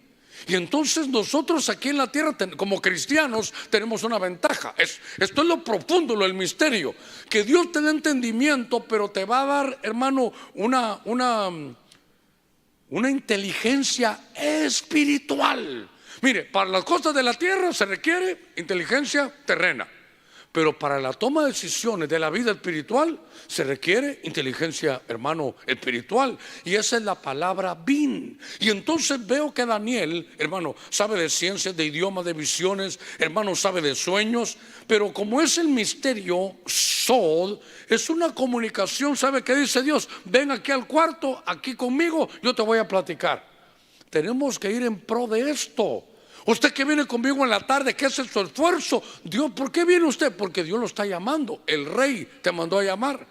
Y entonces nosotros aquí en la tierra como cristianos tenemos una ventaja. Esto es lo profundo, el misterio, que Dios te da entendimiento, pero te va a dar, hermano, una inteligencia espiritual. Mire, para las cosas de la tierra se requiere inteligencia terrena, pero para la toma de decisiones de la vida espiritual se requiere inteligencia, hermano, espiritual. Y esa es la palabra bin. Y entonces veo que Daniel, hermano, sabe de ciencias, de idiomas, de visiones, hermano, sabe de sueños. Pero como es el misterio Sod, es una comunicación. ¿Sabe qué dice Dios? Ven aquí al cuarto, aquí conmigo, yo te voy a platicar. Tenemos que ir en pro de esto. Usted que viene conmigo en la tarde, ¿qué es su esfuerzo? Dios, ¿por qué viene usted? Porque Dios lo está llamando. El rey te mandó a llamar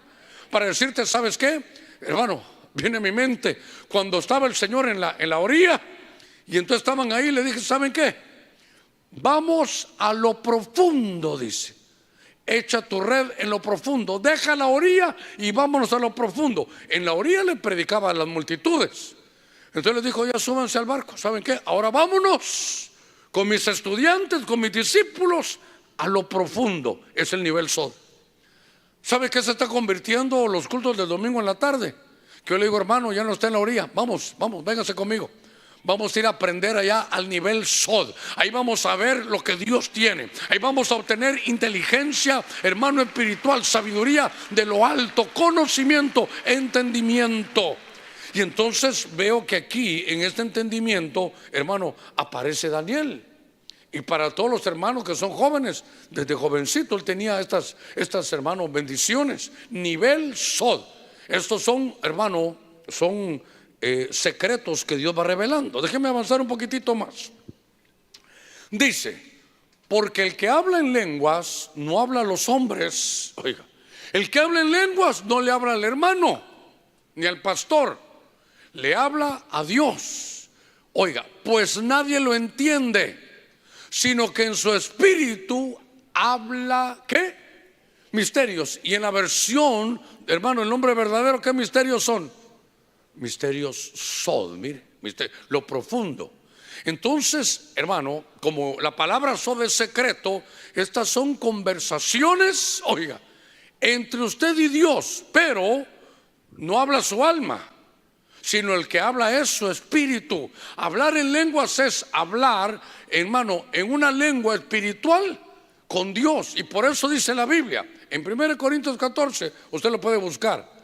para decirte, ¿sabes qué? Hermano, viene a mi mente cuando estaba el Señor en la orilla y entonces estaban ahí, le dije, ¿saben qué? Vamos a lo profundo, dice. Echa tu red en lo profundo, deja la orilla y vámonos a lo profundo. En la orilla le predicaba a las multitudes. Entonces les dijo, ya súbanse al barco. ¿Saben qué? Ahora vámonos con mis estudiantes, con mis discípulos, a lo profundo. Es el nivel Sod. ¿Sabe qué se está convirtiendo los cultos del domingo en la tarde? Que yo le digo, hermano, ya no está en la orilla. Vamos, véngase conmigo. Vamos a ir a aprender allá al nivel Sod. Ahí vamos a ver lo que Dios tiene. Ahí vamos a obtener inteligencia, hermano, espiritual, sabiduría de lo alto, conocimiento, entendimiento. Y entonces veo que aquí en este entendimiento, hermano, aparece Daniel. Y para todos los hermanos que son jóvenes, desde jovencito él tenía estas hermanos bendiciones. Nivel Sod. Estos son, hermano, son secretos que Dios va revelando. Déjeme avanzar un poquitito más. Dice, porque el que habla en lenguas no habla a los hombres. Oiga, el que habla en lenguas no le habla al hermano ni al pastor, le habla a Dios. Oiga, pues nadie lo entiende, sino que en su espíritu habla, ¿qué? Misterios. Y en la versión, hermano, el nombre verdadero, ¿qué misterios son? Misterios Sod, mire, lo profundo. Entonces, hermano, como la palabra Sod es secreto, estas son conversaciones, oiga, entre usted y Dios, pero no habla su alma, sino el que habla es su espíritu. Hablar en lenguas es hablar, hermano, en una lengua espiritual con Dios. Y por eso dice la Biblia, en 1 Corintios 14, usted lo puede buscar,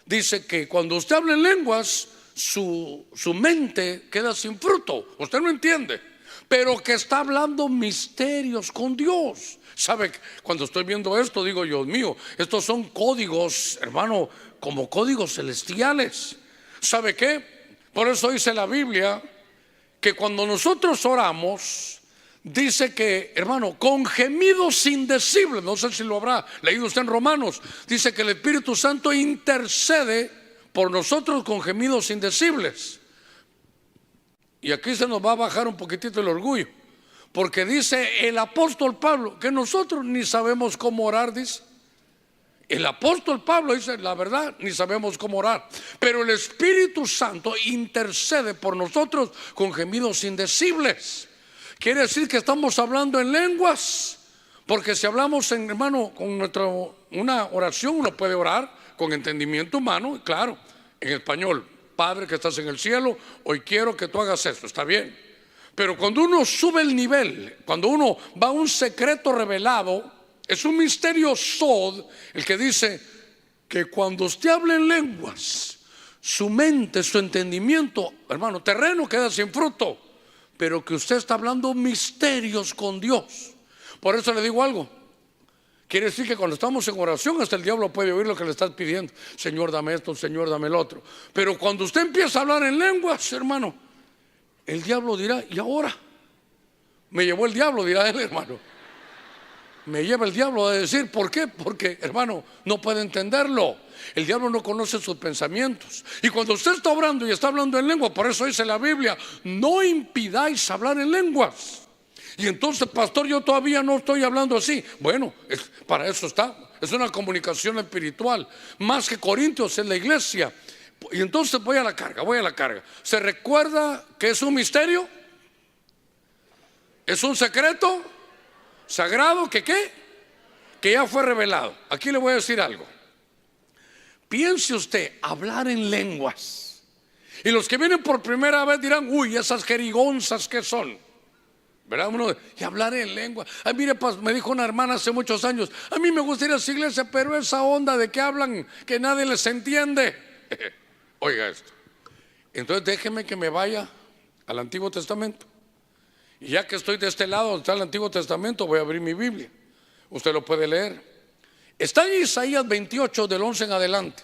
dice que cuando usted habla en lenguas, su mente queda sin fruto. Usted no entiende, pero que está hablando misterios con Dios. ¿Sabe? Cuando estoy viendo esto, digo, Dios mío, estos son códigos, hermano, como códigos celestiales. ¿Sabe qué? Por eso dice la Biblia que cuando nosotros oramos, dice que, hermano, con gemidos indecibles, no sé si lo habrá leído usted en Romanos, dice que el Espíritu Santo intercede por nosotros con gemidos indecibles. Y aquí se nos va a bajar un poquitito el orgullo, porque dice el apóstol Pablo que nosotros ni sabemos cómo orar, dice. El apóstol Pablo dice, la verdad, ni sabemos cómo orar, pero el Espíritu Santo intercede por nosotros con gemidos indecibles. Quiere decir que estamos hablando en lenguas, porque si hablamos hermano con una oración, uno puede orar con entendimiento humano, claro, en español: Padre que estás en el cielo, hoy quiero que tú hagas esto, está bien. Pero cuando uno sube el nivel, cuando uno va a un secreto revelado, es un misterio sod el que dice que cuando usted habla en lenguas, su mente, su entendimiento, hermano, terreno queda sin fruto, pero que usted está hablando misterios con Dios. Por eso le digo algo. Quiere decir que cuando estamos en oración, hasta el diablo puede oír lo que le estás pidiendo: Señor, dame esto, Señor, dame el otro. Pero cuando usted empieza a hablar en lenguas, hermano, el diablo dirá: ¿y ahora? Me llevó el diablo, dirá él, hermano. Me lleva el diablo a decir, ¿por qué? Porque, hermano, no puede entenderlo. El diablo no conoce sus pensamientos. Y cuando usted está orando y está hablando en lengua, por eso dice la Biblia: no impidáis hablar en lenguas. Y entonces, pastor, yo todavía no estoy hablando así. Bueno, para eso está. Es una comunicación espiritual. Más que Corintios, es la iglesia. Y entonces voy a la carga. ¿Se recuerda que es un misterio? ¿Es un secreto sagrado que qué? Que ya fue revelado. Aquí le voy a decir algo. Piense usted, hablar en lenguas. Y los que vienen por primera vez dirán: uy, esas jerigonzas que son, ¿verdad? Y hablar en lengua. Ay, mire, me dijo una hermana hace muchos años: a mí me gusta ir a esa iglesia, pero esa onda de que hablan que nadie les entiende. Oiga esto. Entonces déjeme que me vaya al Antiguo Testamento. Y ya que estoy de este lado donde está el Antiguo Testamento, voy a abrir mi Biblia. Usted lo puede leer. Está en Isaías 28, del 11 en adelante.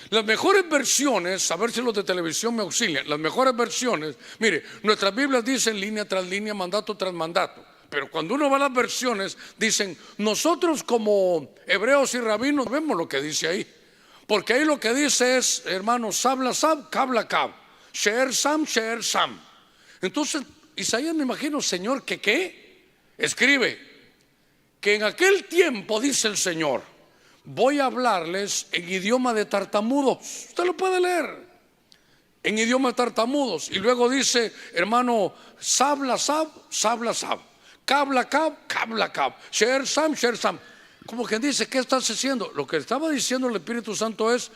Las mejores versiones, a ver si los de televisión me auxilian. Las mejores versiones, mire, nuestras Biblias dicen línea tras línea, mandato tras mandato. Pero cuando uno va a las versiones, dicen: nosotros como hebreos y rabinos vemos lo que dice ahí. Porque ahí lo que dice es, hermano, sabla sab, kabla kab, sheer sam, sheer sam. Entonces Isaías, me imagino, Señor, que ¿qué? Escribe que en aquel tiempo, dice el Señor, voy a hablarles en idioma de tartamudos. Usted lo puede leer, en idioma de tartamudos. Y luego dice, hermano, sabla sab, sabla sab, kabla kab, kabla kab, sheer sam, sheer sam. Como quien dice, ¿qué estás haciendo? Lo que estaba diciendo el Espíritu Santo es: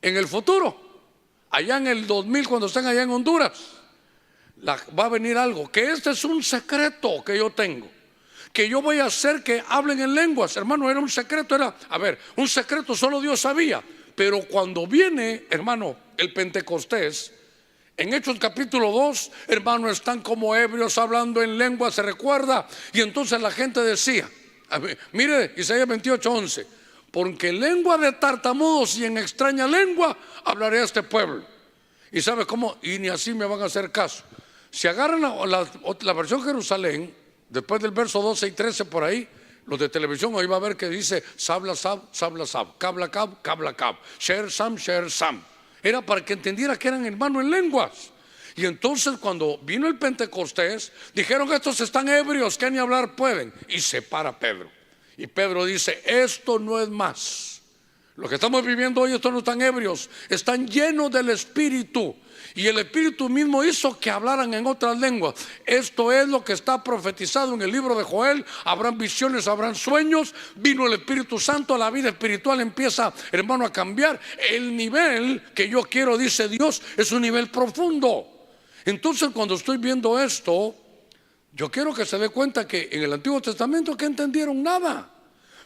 en el futuro, allá en el 2000, cuando estén allá en Honduras, va a venir algo, que este es un secreto que yo tengo, que yo voy a hacer que hablen en lenguas. Hermano, era un secreto, un secreto, solo Dios sabía. Pero cuando viene, hermano, el Pentecostés, en Hechos capítulo 2, hermano, están como ebrios hablando en lenguas, se recuerda. Y entonces la gente decía, mire Isaías 28, 11: porque en lengua de tartamudos y en extraña lengua hablaré a este pueblo. ¿Y sabe cómo? Y ni así me van a hacer caso. Si agarran la versión Jerusalén, después del verso 12 y 13 por ahí, los de televisión hoy va a ver que dice sabla sab, sabla sab, kabla kab, kabla kab, sheer sam, sheer sam. Era para que entendiera que eran hermanos en lenguas. Y entonces cuando vino el Pentecostés, dijeron: estos están ebrios, que ni hablar pueden. Y se para Pedro. Y Pedro dice: esto no es más. Lo que estamos viviendo hoy, estos no están ebrios, están llenos del Espíritu. Y el Espíritu mismo hizo que hablaran en otras lenguas. Esto es lo que está profetizado en el libro de Joel. Habrán visiones, habrán sueños. Vino el Espíritu Santo, la vida espiritual empieza, hermano, a cambiar. El nivel que yo quiero, dice Dios, es un nivel profundo. Entonces, cuando estoy viendo esto, yo quiero que se dé cuenta que en el Antiguo Testamento que entendieron nada.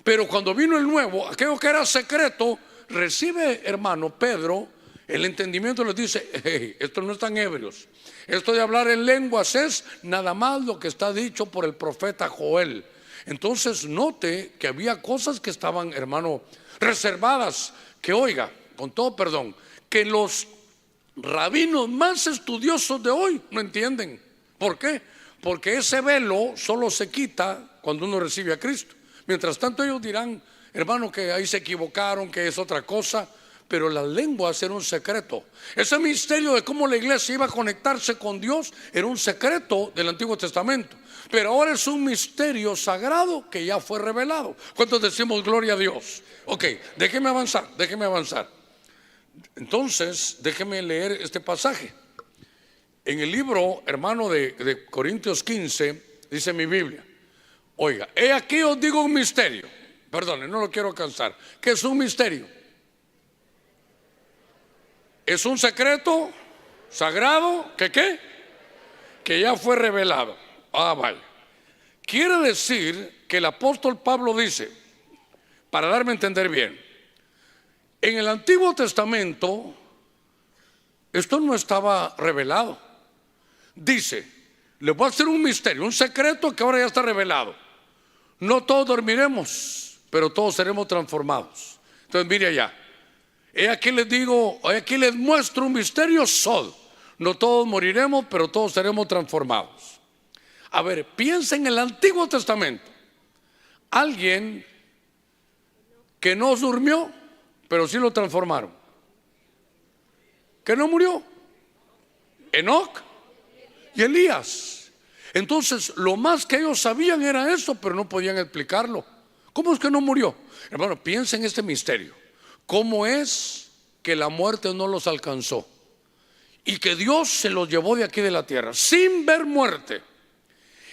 Pero cuando vino el Nuevo, aquello que era secreto, recibe, hermano, Pedro el entendimiento. Les dice: hey, estos no están ebrios. Esto de hablar en lenguas es nada más lo que está dicho por el profeta Joel. Entonces note que había cosas que estaban, hermano, reservadas, que oiga, con todo perdón, que los rabinos más estudiosos de hoy no entienden. ¿Por qué? Porque ese velo solo se quita cuando uno recibe a Cristo. Mientras tanto ellos dirán, hermano, que ahí se equivocaron, que es otra cosa. pero las lenguas era un secreto. Ese misterio de cómo la iglesia iba a conectarse con Dios era un secreto del Antiguo Testamento, pero ahora es un misterio sagrado que ya fue revelado. ¿Cuántos decimos gloria a Dios? Ok, déjeme avanzar. Entonces, déjeme leer este pasaje. En el libro, hermano, de Corintios 15, dice mi Biblia: oiga, he aquí os digo un misterio. Perdone, no lo quiero cansar. ¿Qué es un misterio? Es un secreto sagrado que ya fue revelado. Vale. Quiere decir que el apóstol Pablo dice, para darme a entender bien, en el Antiguo Testamento esto no estaba revelado. Dice, les voy a hacer un misterio, un secreto que ahora ya está revelado. No todos dormiremos, pero todos seremos transformados. Entonces mire allá, aquí les digo, aquí les muestro un misterio solo. No todos moriremos, pero todos seremos transformados. A ver, piensa en el Antiguo Testamento. Alguien que no durmió, pero sí lo transformaron. Que no murió. Enoc y Elías. Entonces, lo más que ellos sabían era eso, pero no podían explicarlo. ¿Cómo es que no murió? Hermano, piensa en este misterio. ¿Cómo es que la muerte no los alcanzó y que Dios se los llevó de aquí de la tierra sin ver muerte?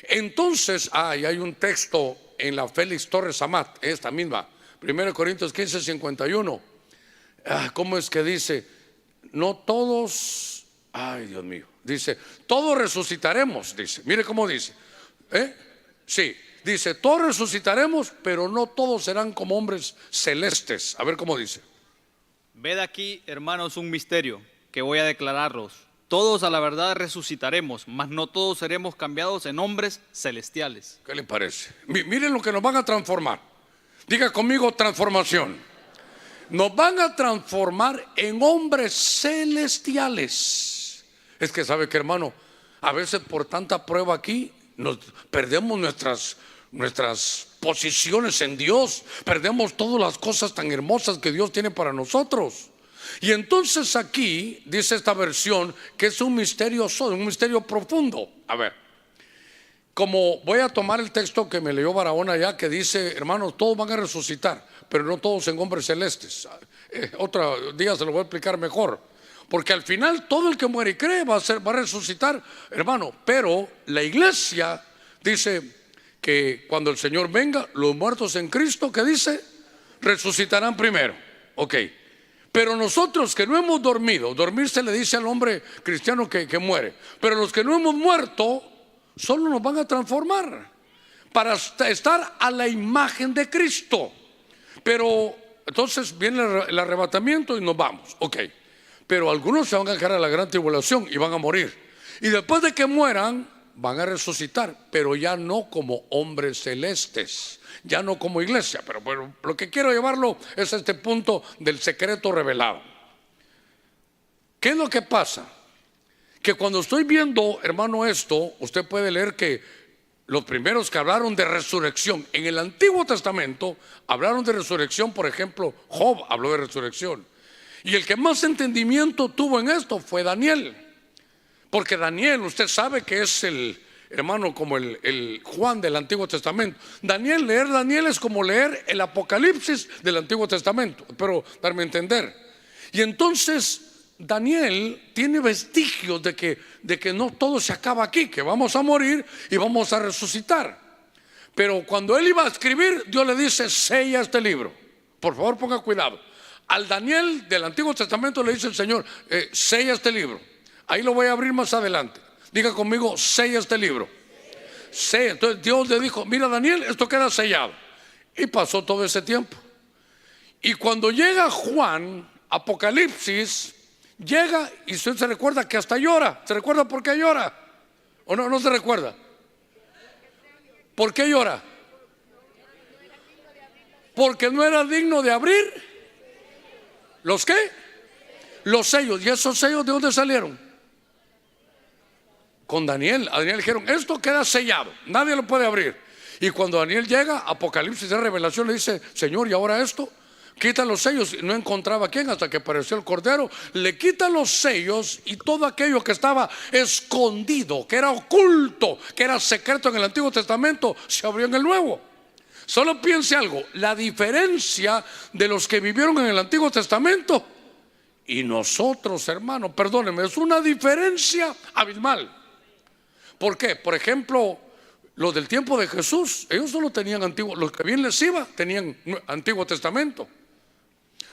Entonces, y hay un texto en la Félix Torres Amat, esta misma, 1 Corintios 15, 51. ¿Cómo es que dice? No todos, Dios mío, dice, todos resucitaremos, dice. Mire cómo dice. Sí, dice, todos resucitaremos, pero no todos serán como hombres celestes. A ver cómo dice. Ved aquí, hermanos, un misterio que voy a declararos. Todos a la verdad resucitaremos, mas no todos seremos cambiados en hombres celestiales. ¿Qué le parece? Miren lo que nos van a transformar. Diga conmigo, transformación. Nos van a transformar en hombres celestiales. Es que sabe que, hermano, a veces por tanta prueba aquí nos perdemos nuestras posiciones en Dios, perdemos todas las cosas tan hermosas que Dios tiene para nosotros. Y entonces aquí dice esta versión que es un misterio profundo. A ver, como voy a tomar el texto que me leyó Barahona ya, que dice, hermanos, todos van a resucitar, pero no todos en hombres celestes. Otro día se lo voy a explicar mejor, porque al final todo el que muere y cree va a resucitar, hermano. Pero la iglesia dice que cuando el Señor venga, los muertos en Cristo, ¿qué dice? Resucitarán primero. Ok. Pero nosotros que no hemos dormido, dormir se le dice al hombre cristiano que muere, pero los que no hemos muerto solo nos van a transformar para estar a la imagen de Cristo. Pero entonces viene el arrebatamiento y nos vamos. Ok. Pero algunos se van a dejar a la gran tribulación y van a morir, y después de que mueran van a resucitar, pero ya no como hombres celestes, ya no como iglesia. Pero bueno, lo que quiero llevarlo es a este punto del secreto revelado. ¿Qué es lo que pasa? Que cuando estoy viendo, hermano, esto, usted puede leer que los primeros que hablaron de resurrección en el Antiguo Testamento hablaron de resurrección. Por ejemplo, Job habló de resurrección, y el que más entendimiento tuvo en esto fue Daniel. Porque Daniel, usted sabe que es el hermano como el Juan del Antiguo Testamento. Leer Daniel es como leer el Apocalipsis del Antiguo Testamento. Espero darme a entender. Y entonces Daniel tiene vestigios de que no todo se acaba aquí, que vamos a morir y vamos a resucitar. Pero cuando él iba a escribir, Dios le dice: sella este libro. Por favor, ponga cuidado. Al Daniel del Antiguo Testamento le dice el Señor: sella este libro. Ahí lo voy a abrir más adelante. Diga conmigo: sella este libro. Sella. Entonces Dios le dijo: mira, Daniel, esto queda sellado. Y pasó todo ese tiempo. Y cuando llega Juan, Apocalipsis, llega y usted se recuerda que hasta llora. ¿Se recuerda por qué llora? ¿O no, no se recuerda? ¿Por qué llora? Porque no era digno de abrir. ¿Los qué? Los sellos. ¿Y esos sellos de dónde salieron? Con Daniel. A Daniel le dijeron: esto queda sellado, nadie lo puede abrir. Y cuando Daniel llega, Apocalipsis de revelación, le dice: Señor, ¿y ahora esto? Quita los sellos y no encontraba a quién hasta que apareció el Cordero. Le quita los sellos y todo aquello que estaba escondido, que era oculto, que era secreto en el Antiguo Testamento, se abrió en el Nuevo. Solo piense algo, la diferencia de los que vivieron en el Antiguo Testamento y nosotros, hermanos, perdónenme, es una diferencia abismal. ¿Por qué? Por ejemplo, los del tiempo de Jesús, ellos solo tenían antiguo, los que bien les iba tenían Antiguo Testamento.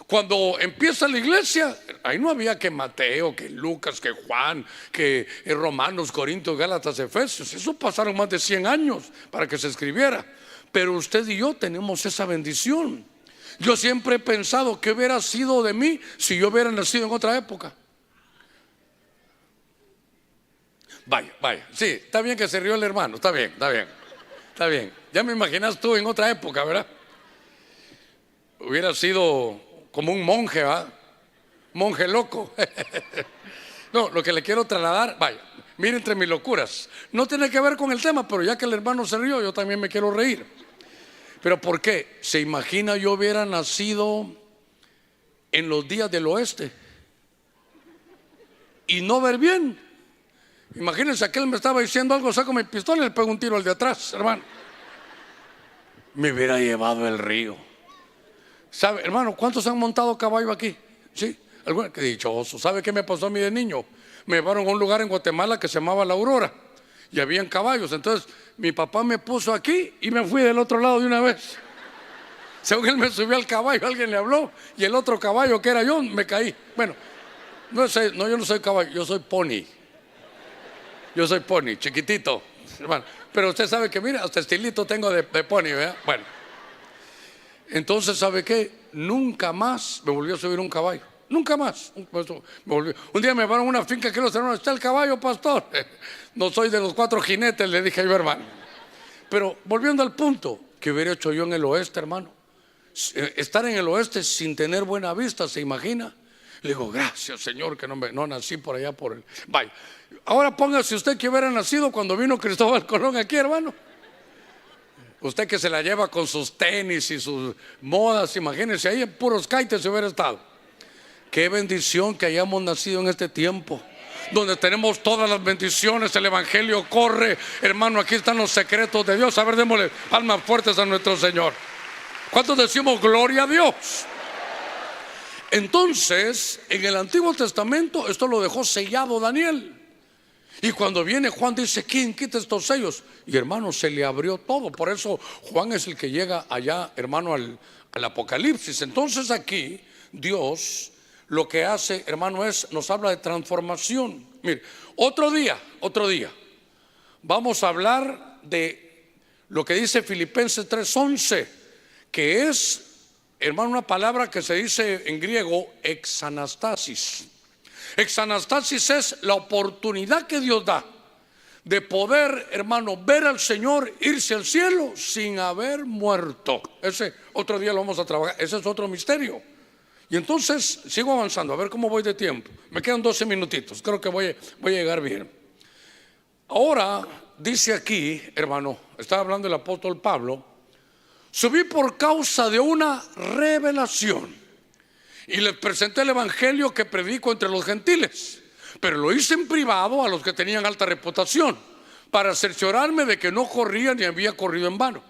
Cuando empieza la iglesia, ahí no había que Mateo, que Lucas, que Juan, que Romanos, Corintios, Gálatas, Efesios. Eso pasaron más de 100 años para que se escribiera. Pero usted y yo tenemos esa bendición. Yo siempre he pensado que hubiera sido de mí si yo hubiera nacido en otra época. Vaya, sí, está bien que se rió el hermano, está bien. Ya me imaginas tú en otra época, ¿verdad? Hubiera sido como un monje, ¿verdad? Monje loco. No, lo que le quiero trasladar, vaya, mire entre mis locuras. No tiene que ver con el tema, pero ya que el hermano se rió, yo también me quiero reír. ¿Pero por qué? ¿Se imagina yo hubiera nacido en los días del oeste y no ver bien? Imagínense, aquel me estaba diciendo algo, saco mi pistola y le pego un tiro al de atrás, hermano. Me hubiera llevado el río. ¿Sabe, hermano, cuántos han montado caballo aquí? Sí, algunos, qué dichoso. ¿Sabe qué me pasó a mí de niño? Me llevaron a un lugar en Guatemala que se llamaba La Aurora y habían caballos. Entonces mi papá me puso aquí y me fui del otro lado de una vez. Según él me subió al caballo, alguien le habló y el otro caballo que era yo, me caí. Bueno, yo no soy caballo, yo soy pony. Yo soy pony, chiquitito, hermano. Pero usted sabe que, mira, hasta estilito tengo de pony, ¿verdad? Bueno, entonces, ¿sabe qué? Nunca más me volvió a subir un caballo. Nunca más. Un día me llevaron a una finca que los hermanos, ¿está el caballo, pastor? No soy de los 4 jinetes, le dije yo, hermano. Pero volviendo al punto, ¿qué hubiera hecho yo en el oeste, hermano? Estar en el oeste sin tener buena vista, ¿se imagina? Le digo, gracias, Señor, que no nací por allá por el... Vaya, ahora póngase usted que hubiera nacido cuando vino Cristóbal Colón aquí, hermano. Usted que se la lleva con sus tenis y sus modas, imagínense, ahí en puros caites se hubiera estado. Qué bendición que hayamos nacido en este tiempo, donde tenemos todas las bendiciones, el evangelio corre, hermano, aquí están los secretos de Dios. A ver, démosle palmas fuertes a nuestro Señor. ¿Cuántos decimos gloria a Dios? Entonces, en el Antiguo Testamento esto lo dejó sellado Daniel. Y cuando viene Juan dice, ¿quién quita estos sellos? Y hermano, se le abrió todo. Por eso Juan es el que llega allá, hermano, al Apocalipsis. Entonces aquí Dios lo que hace, hermano, nos habla de transformación. Mire, otro día vamos a hablar de lo que dice Filipenses 3:11, que es, hermano, una palabra que se dice en griego exanastasis. Exanastasis es la oportunidad que Dios da de poder, hermano, ver al Señor, irse al cielo sin haber muerto. Ese otro día lo vamos a trabajar, ese es otro misterio. Y entonces sigo avanzando, a ver cómo voy de tiempo. Me quedan 12 minutitos, creo que voy a llegar bien. Ahora dice aquí, hermano, estaba hablando el apóstol Pablo, subí por causa de una revelación y les presenté el evangelio que predico entre los gentiles, pero lo hice en privado a los que tenían alta reputación, para cerciorarme de que no corría ni había corrido en vano.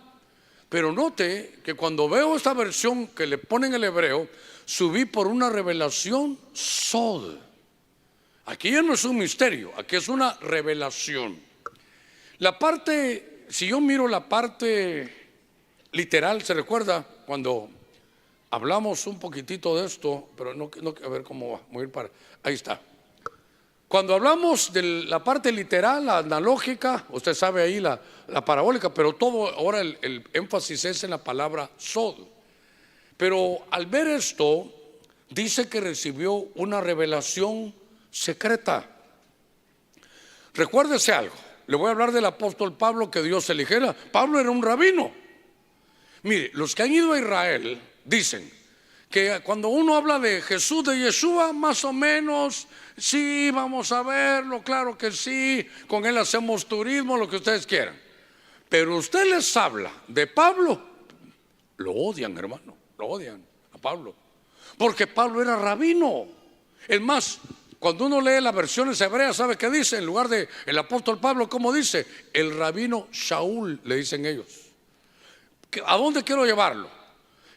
Pero note que cuando veo esta versión que le ponen el hebreo, subí por una revelación sod. Aquí ya no es un misterio, aquí es una revelación. La parte, si yo miro la parte literal, ¿se recuerda cuando hablamos un poquitito de esto? Pero no, a ver cómo va, voy a ir para, ahí está. Cuando hablamos de la parte literal, la analógica, usted sabe ahí la parabólica, pero todo ahora el énfasis es en la palabra sod. Pero al ver esto, dice que recibió una revelación secreta. Recuérdese algo, le voy a hablar del apóstol Pablo, que Dios eligiera. Pablo era un rabino. Mire, los que han ido a Israel dicen que cuando uno habla de Jesús, de Yeshua, más o menos, sí, vamos a verlo, claro que sí, con él hacemos turismo, lo que ustedes quieran. Pero usted les habla de Pablo, lo odian, hermano, lo odian. Pablo, porque Pablo era rabino. Es más, cuando uno lee las versiones hebreas, ¿sabe qué dice? En lugar de el apóstol Pablo, ¿cómo dice? El rabino Shaul, le dicen ellos. ¿A dónde quiero llevarlo?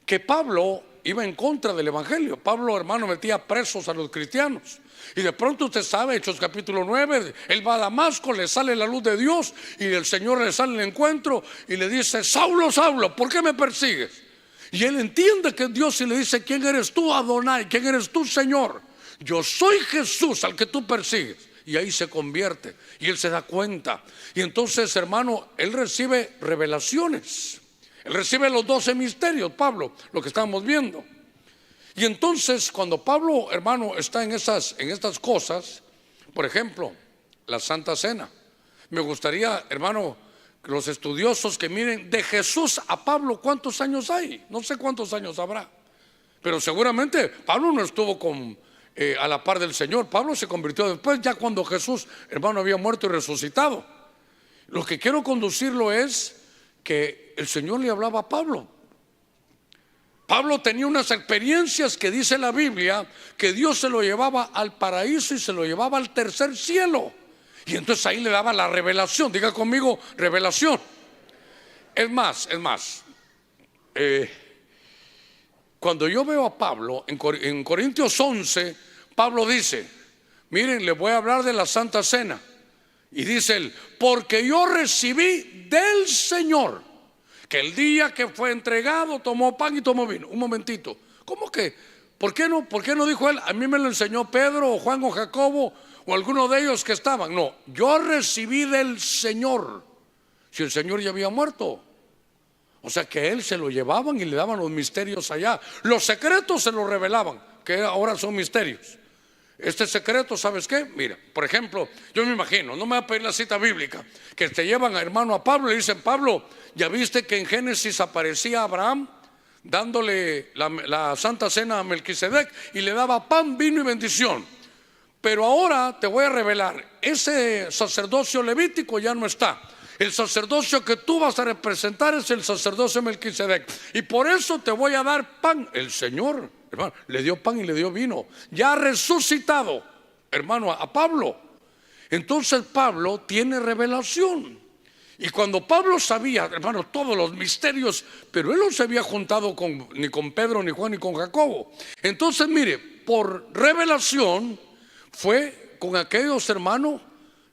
Que Pablo iba en contra del evangelio. Pablo, hermano, metía presos a los cristianos. Y de pronto usted sabe, Hechos capítulo 9, él va a Damasco, le sale la luz de Dios y el Señor le sale el encuentro y le dice: Saulo, Saulo, ¿por qué me persigues? Y él entiende que es Dios y le dice: ¿quién eres tú, Adonai? ¿Quién eres tú, Señor? Yo soy Jesús al que tú persigues. Y ahí se convierte y él se da cuenta. Y entonces, hermano, él recibe revelaciones. Él recibe los 12 misterios, Pablo, lo que estamos viendo. Y entonces cuando Pablo, hermano, está en estas cosas, por ejemplo, la Santa Cena. Me gustaría, hermano, que los estudiosos que miren de Jesús a Pablo, ¿cuántos años hay? No sé cuántos años habrá, pero seguramente Pablo no estuvo a la par del Señor. Pablo se convirtió después, ya cuando Jesús, hermano, había muerto y resucitado. Lo que quiero conducirlo es que el Señor le hablaba a Pablo. Pablo tenía unas experiencias que dice la Biblia que Dios se lo llevaba al paraíso y se lo llevaba al tercer cielo. Y entonces ahí le daba la revelación. Diga conmigo, revelación. Es más, cuando yo veo a Pablo en Corintios 11, Pablo dice: miren, les voy a hablar de la Santa Cena. Y dice él: porque yo recibí del Señor que el día que fue entregado tomó pan y tomó vino. Un momentito, ¿cómo que? ¿Por qué no dijo él? A mí me lo enseñó Pedro o Juan o Jacobo o alguno de ellos que estaban. No, yo recibí del Señor. Si el Señor ya había muerto. O sea que a él se lo llevaban y le daban los misterios allá. Los secretos se los revelaban, que ahora son misterios. Este secreto, ¿sabes qué? Mira, por ejemplo, yo me imagino, no me va a pedir la cita bíblica, que te llevan a hermano a Pablo y le dicen: Pablo, ¿ya viste que en Génesis aparecía Abraham dándole la Santa Cena a Melquisedec y le daba pan, vino y bendición? Pero ahora te voy a revelar, ese sacerdocio levítico ya no está. El sacerdocio que tú vas a representar es el sacerdocio Melquisedec. Y por eso te voy a dar pan. El Señor, hermano, le dio pan y le dio vino. Ya ha resucitado, hermano, a Pablo. Entonces Pablo tiene revelación. Y cuando Pablo sabía, hermano, todos los misterios, pero él no se había juntado ni con Pedro, ni Juan, ni con Jacobo. Entonces, mire, por revelación fue con aquellos hermanos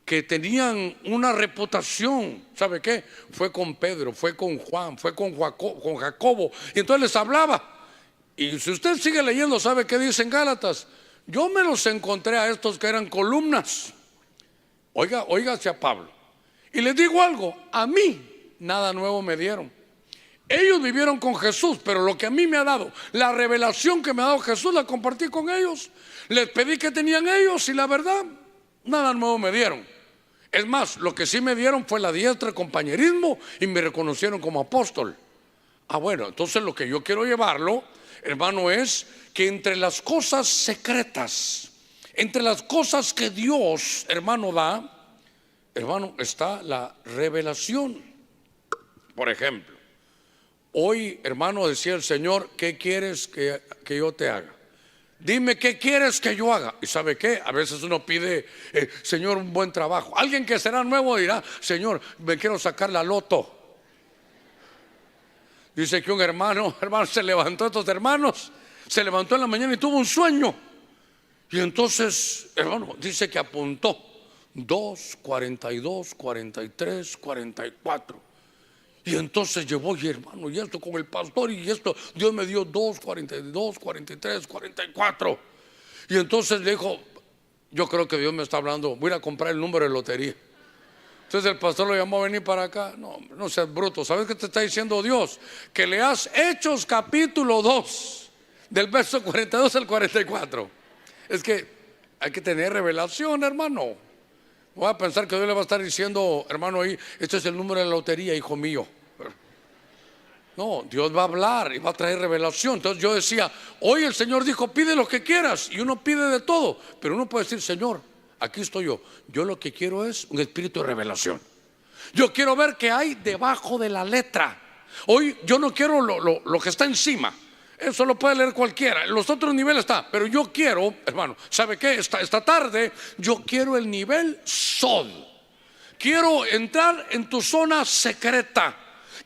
que tenían una reputación. ¿Sabe qué? Fue con Pedro, fue con Juan, fue con Jacobo. Y entonces les hablaba. Y si usted sigue leyendo, ¿sabe qué dice en Gálatas? Yo me los encontré a estos que eran columnas. Oiga hacia Pablo. Y les digo algo, a mí nada nuevo me dieron. Ellos vivieron con Jesús, pero lo que a mí me ha dado, la revelación que me ha dado Jesús, la compartí con ellos. Les pedí que tenían ellos y la verdad, nada nuevo me dieron. Es más, lo que sí me dieron fue la diestra, el compañerismo, y me reconocieron como apóstol. Bueno, entonces lo que yo quiero llevarlo, hermano, es que entre las cosas secretas, entre las cosas que Dios, hermano, da, hermano, está la revelación. Por ejemplo, hoy, hermano, decía el Señor: ¿qué quieres que yo te haga? Dime qué quieres que yo haga. ¿Y sabe qué? A veces uno pide, Señor, un buen trabajo. Alguien que será nuevo dirá: Señor, me quiero sacar la loto. Dice que un hermano se levantó, estos hermanos, se levantó en la mañana y tuvo un sueño. Y entonces, hermano, dice que apuntó 2, 42, 43, 44. Y entonces llevó, y hermano, y esto con el pastor, y esto, Dios me dio 2, 42, 43, 44. Y entonces le dijo: yo creo que Dios me está hablando, voy a comprar el número de lotería. Entonces el pastor lo llamó a venir para acá. No seas bruto. ¿Sabes qué te está diciendo Dios? Que leas Hechos capítulo 2, del verso 42 al 44. Es que hay que tener revelación, hermano. No va a pensar que Dios le va a estar diciendo: hermano, ahí, este es el número de la lotería, hijo mío. No, Dios va a hablar y va a traer revelación. Entonces yo decía: hoy el Señor dijo: pide lo que quieras. Y uno pide de todo, pero uno puede decir: Señor, aquí estoy yo. Yo lo que quiero es un espíritu de revelación. Yo quiero ver qué hay debajo de la letra. Hoy yo no quiero lo que está encima. Eso lo puede leer cualquiera. En los otros niveles está. Pero yo quiero, hermano, ¿sabe qué? Esta tarde yo quiero el nivel Sod. Quiero entrar en tu zona secreta.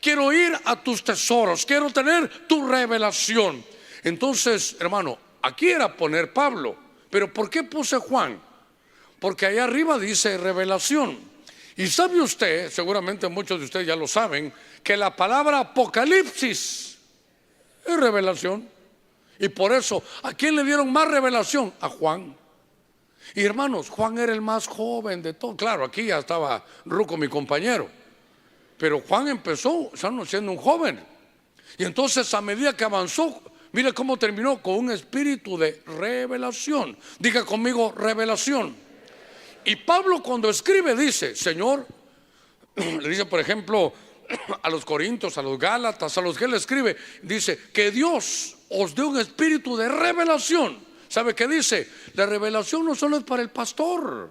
Quiero ir a tus tesoros. Quiero tener tu revelación. Entonces, hermano, aquí era poner Pablo. Pero ¿por qué puse Juan? Porque allá arriba dice revelación. Y sabe usted, seguramente muchos de ustedes ya lo saben, que la palabra Apocalipsis es revelación. Y por eso, ¿a quién le dieron más revelación? A Juan. Y hermanos, Juan era el más joven de todos. Claro, aquí ya estaba ruco mi compañero, pero Juan empezó siendo un joven. Y entonces a medida que avanzó, mire cómo terminó, con un espíritu de revelación. Diga conmigo, revelación. Y Pablo cuando escribe dice, Señor, le dice por ejemplo a los Corintios, a los Gálatas, a los que él escribe, dice que Dios os dé un espíritu de revelación. ¿Sabe qué dice? La revelación no solo es para el pastor,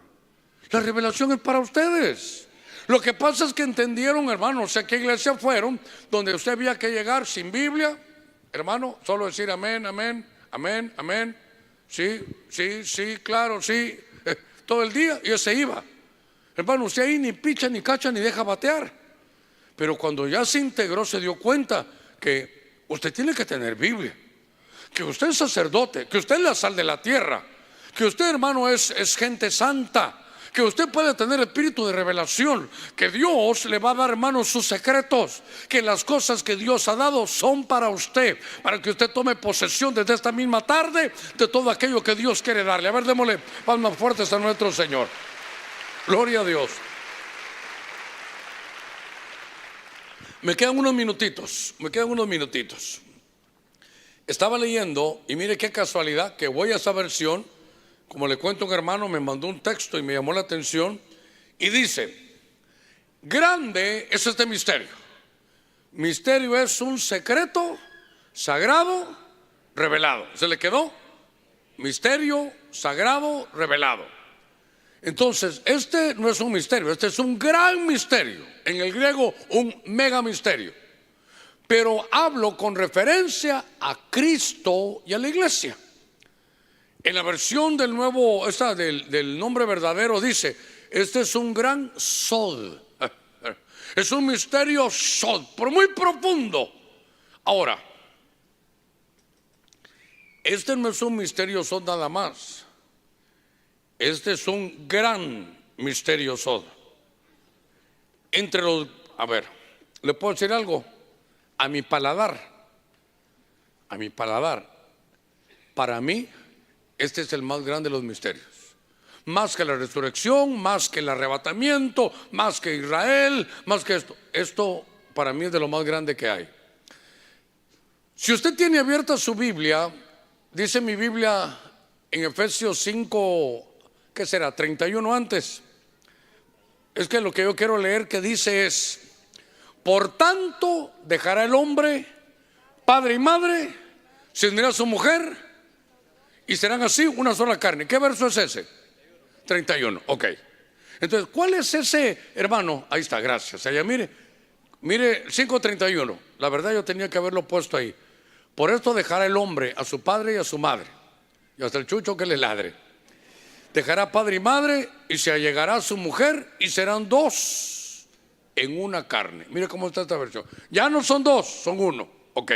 la revelación es para ustedes. Lo que pasa es que entendieron, hermanos, ¿a qué iglesia fueron? Donde usted había que llegar sin Biblia, hermano, solo decir amén, amén, amén, amén, sí, sí, sí, claro, sí, todo el día, y se iba. Hermano, usted ahí ni picha, ni cacha, ni deja batear. Pero cuando ya se integró, se dio cuenta que usted tiene que tener Biblia, que usted es sacerdote, que usted es la sal de la tierra, que usted, hermano, es gente santa, que usted puede tener espíritu de revelación, que Dios le va a dar, hermano, sus secretos, que las cosas que Dios ha dado son para usted, para que usted tome posesión desde esta misma tarde de todo aquello que Dios quiere darle. A ver, démosle palmas fuertes a nuestro Señor. Gloria a Dios. Me quedan unos minutitos. Estaba leyendo y mire qué casualidad que voy a esa versión. Como le cuento, un hermano me mandó un texto y me llamó la atención y dice: grande es este misterio. Misterio es un secreto sagrado revelado. ¿Se le quedó? Misterio sagrado revelado. Entonces, este no es un misterio, este es un gran misterio. En el griego, un mega misterio. Pero hablo con referencia a Cristo y a la iglesia. En la versión del nuevo, del nombre verdadero dice: este es un gran sod. Es un misterio sod, pero muy profundo. Ahora, este no es un misterio sod nada más. Este es un gran misterio sod. Entre los, a ver, ¿le puedo decir algo? A mi paladar, para mí, este es el más grande de los misterios. Más que la resurrección, más que el arrebatamiento, más que Israel, más que esto. Esto para mí es de lo más grande que hay. Si usted tiene abierta su Biblia, dice mi Biblia en Efesios 5, ¿qué será? 31 antes. Es que lo que yo quiero leer que dice es: por tanto dejará el hombre padre y madre, se unirá a su mujer y serán así una sola carne. ¿Qué verso es ese? 31, ok. Entonces, ¿cuál es ese, hermano? Ahí está, gracias. Allá mire 5:31. La verdad yo tenía que haberlo puesto ahí. Por esto dejará el hombre a su padre y a su madre, y hasta el chucho que le ladre. Dejará padre y madre y se allegará a su mujer y serán dos en una carne. Mire cómo está esta versión. Ya no son dos, son uno. Ok.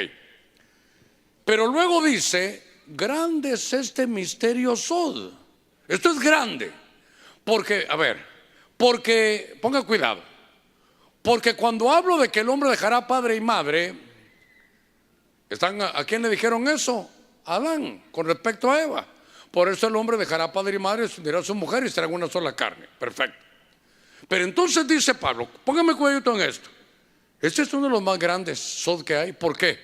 Pero luego dice: grande es este misterio sod. Esto es grande. Porque, a ver, porque, ponga cuidado. Porque cuando hablo de que el hombre dejará padre y madre, ¿a quién le dijeron eso? A Adán, con respecto a Eva. Por eso el hombre dejará padre y madre, se unirá a su mujer y serán una sola carne. Perfecto. Pero entonces dice Pablo, póngame cuidado en esto. Este es uno de los más grandes sod que hay. ¿Por qué?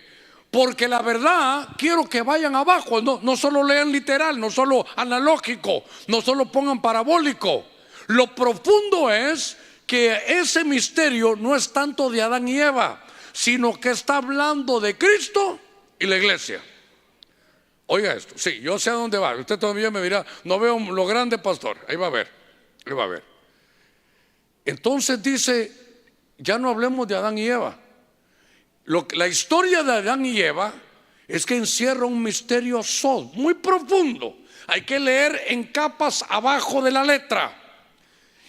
Porque la verdad quiero que vayan abajo. No solo lean literal, no solo analógico, no solo pongan parabólico. Lo profundo es que ese misterio no es tanto de Adán y Eva, sino que está hablando de Cristo y la iglesia. Oiga esto, sí, yo sé a dónde va. Usted todavía me dirá: no veo lo grande, pastor. Ahí va a ver, ahí va a ver. Entonces dice: ya no hablemos de Adán y Eva. La historia de Adán y Eva es que encierra un misterio muy profundo. Hay que leer en capas abajo de la letra.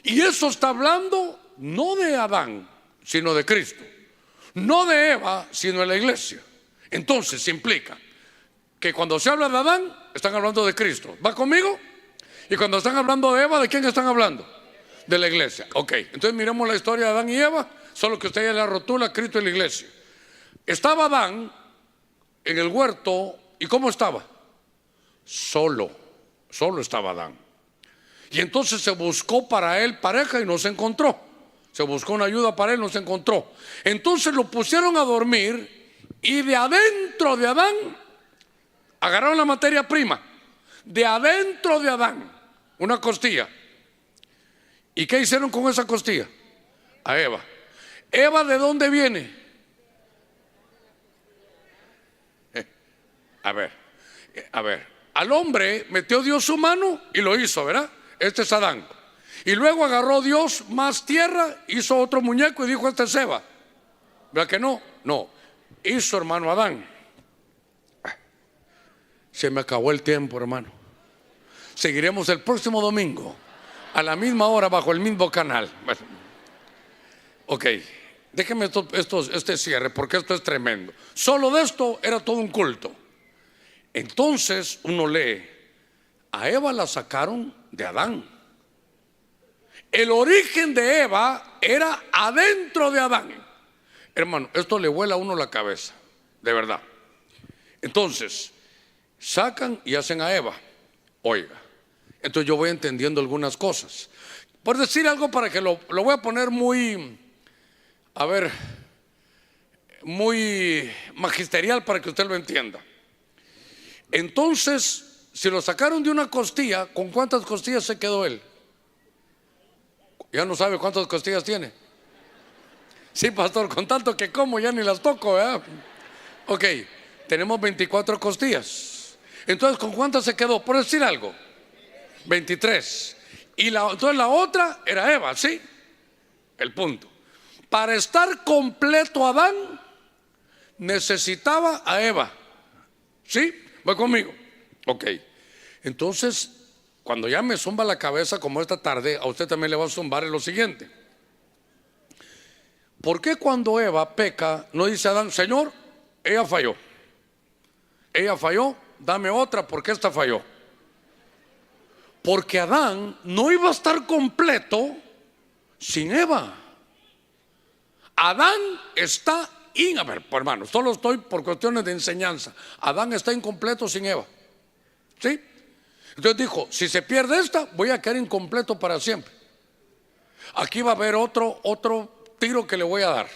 Y eso está hablando no de Adán, sino de Cristo. No de Eva, sino de la iglesia. Entonces implica que cuando se habla de Adán, están hablando de Cristo. ¿Va conmigo? Y cuando están hablando de Eva, ¿de quién están hablando? De la iglesia. Ok, entonces miremos la historia de Adán y Eva, solo que usted ya la rotula, Cristo y la iglesia. Estaba Adán en el huerto, ¿y cómo estaba? Solo estaba Adán. Y entonces se buscó para él pareja y no se encontró. Se buscó una ayuda para él, no se encontró. Entonces lo pusieron a dormir y de adentro de Adán agarraron la materia prima. De adentro de Adán, una costilla. ¿Y qué hicieron con esa costilla? A Eva. ¿Eva de dónde viene? A ver, al hombre metió Dios su mano y lo hizo, ¿verdad? Este es Adán. Y luego agarró Dios más tierra, hizo otro muñeco y dijo: este es Eva. ¿Verdad que no? No, hizo, hermano, Adán. Se me acabó el tiempo, hermano. Seguiremos el próximo domingo a la misma hora bajo el mismo canal. Bueno, ok, déjeme este cierre, porque esto es tremendo. Solo de esto era todo un culto. Entonces uno lee: a Eva la sacaron de Adán. El origen de Eva era adentro de Adán. Hermano, esto le vuela a uno la cabeza, de verdad. Entonces sacan y hacen a Eva. Oiga, entonces yo voy entendiendo algunas cosas. Por decir algo, para que lo voy a poner muy, muy magisterial, para que usted lo entienda. Entonces, si lo sacaron de una costilla, ¿con cuántas costillas se quedó él? Ya no sabe cuántas costillas tiene. Sí, pastor, con tanto que como ya ni las toco, ¿verdad? Ok, tenemos 24 costillas. Entonces, ¿con cuántas se quedó? Por decir algo, 23. Y entonces la otra era Eva, ¿sí? El punto. Para estar completo Adán, necesitaba a Eva. ¿Sí? ¿Va conmigo? Ok. Entonces, cuando ya me zumba la cabeza como esta tarde, a usted también le va a zumbar en lo siguiente. ¿Por qué cuando Eva peca no dice Adán: Señor, ella falló? Ella falló, dame otra, porque esta falló. Porque Adán no iba a estar completo sin Eva. Adán está a ver, hermano, solo estoy por cuestiones de enseñanza. Adán está incompleto sin Eva. ¿Sí? Entonces dijo: si se pierde esta, voy a quedar incompleto para siempre. Aquí va a haber otro tiro que le voy a dar.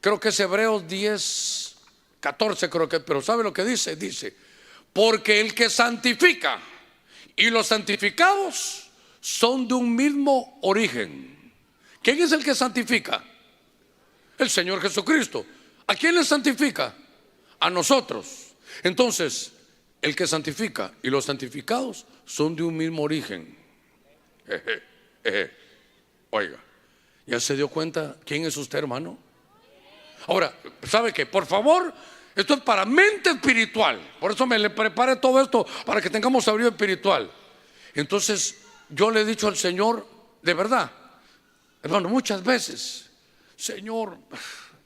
Creo que es Hebreos 10, 14, creo que, pero ¿sabe lo que dice? Dice: porque el que santifica y los santificados son de un mismo origen. ¿Quién es el que santifica? El Señor Jesucristo. ¿A quién le santifica? A nosotros. Entonces, el que santifica y los santificados son de un mismo origen. Oiga, ¿ya se dio cuenta quién es usted, hermano? Ahora, ¿sabe qué? Por favor, esto es para mente espiritual. Por eso me le preparé todo esto, para que tengamos sabiduría espiritual. Entonces, yo le he dicho al Señor, de verdad, hermano, muchas veces: Señor,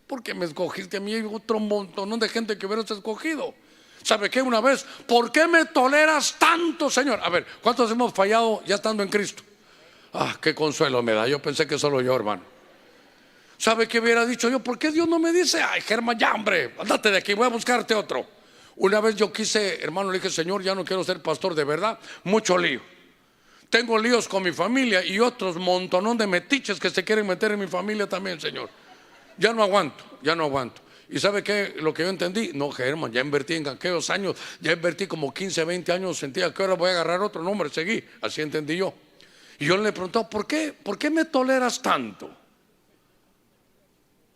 ¿por qué me escogiste a mí? Hay otro montón de gente que hubiera escogido. ¿Sabe qué? Una vez: ¿por qué me toleras tanto, Señor? A ver, ¿cuántos hemos fallado ya estando en Cristo? Ah, qué consuelo me da. Yo pensé que solo yo, hermano. ¿Sabe qué hubiera dicho yo? ¿Por qué Dios no me dice: ay, Germán, ya, hombre, andate de aquí, voy a buscarte otro? Una vez yo quise, hermano, le dije: Señor, ya no quiero ser pastor, de verdad, mucho lío. Tengo líos con mi familia y otros montonón de metiches que se quieren meter en mi familia también, Señor. Ya no aguanto. ¿Y sabe qué? Lo que yo entendí: no, Germán, ya invertí en aquellos años, ya invertí como 15, 20 años, sentía que ahora voy a agarrar otro nombre, seguí, así entendí yo. Y yo le preguntaba: ¿por qué me toleras tanto?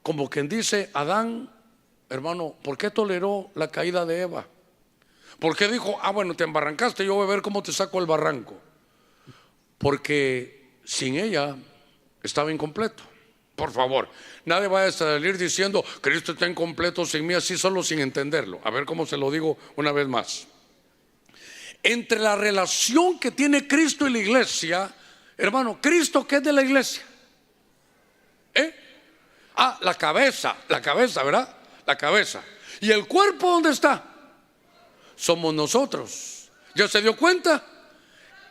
Como quien dice, Adán, hermano, ¿por qué toleró la caída de Eva? ¿Por qué dijo: ah, bueno, te embarrancaste, yo voy a ver cómo te saco el barranco? Porque sin ella estaba incompleto. Por favor, nadie vaya a salir diciendo Cristo está incompleto sin mí, así solo sin entenderlo. A ver cómo se lo digo una vez más. Entre la relación que tiene Cristo y la iglesia, hermano, ¿Cristo qué es de la iglesia? La cabeza, ¿verdad? La cabeza. ¿Y el cuerpo dónde está? Somos nosotros. ¿Ya se dio cuenta?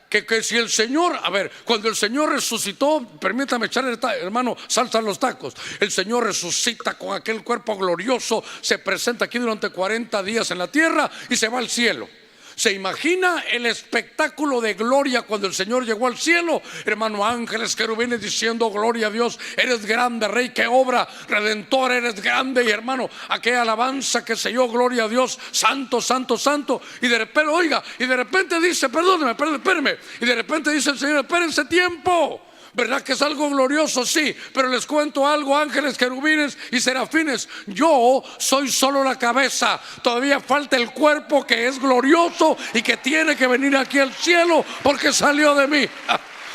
Que si el Señor, a ver, cuando el Señor resucitó, permítame echarle, hermano, salsa a los tacos. El Señor resucita con aquel cuerpo glorioso, se presenta aquí durante 40 días en la tierra y se va al cielo. ¿Se imagina el espectáculo de gloria cuando el Señor llegó al cielo? Hermano, ángeles, querubines diciendo gloria a Dios, eres grande, Rey, qué obra redentora, eres grande. Y hermano, aquella alabanza que se yo, gloria a Dios, santo, santo, santo. Y de repente, oiga, y de repente dice, perdóneme, espéreme. Y de repente dice el Señor, espérense tiempo. ¿Verdad que es algo glorioso? Sí, pero les cuento algo, ángeles, querubines y serafines, yo soy solo la cabeza. Todavía falta el cuerpo que es glorioso y que tiene que venir aquí al cielo porque salió de mí.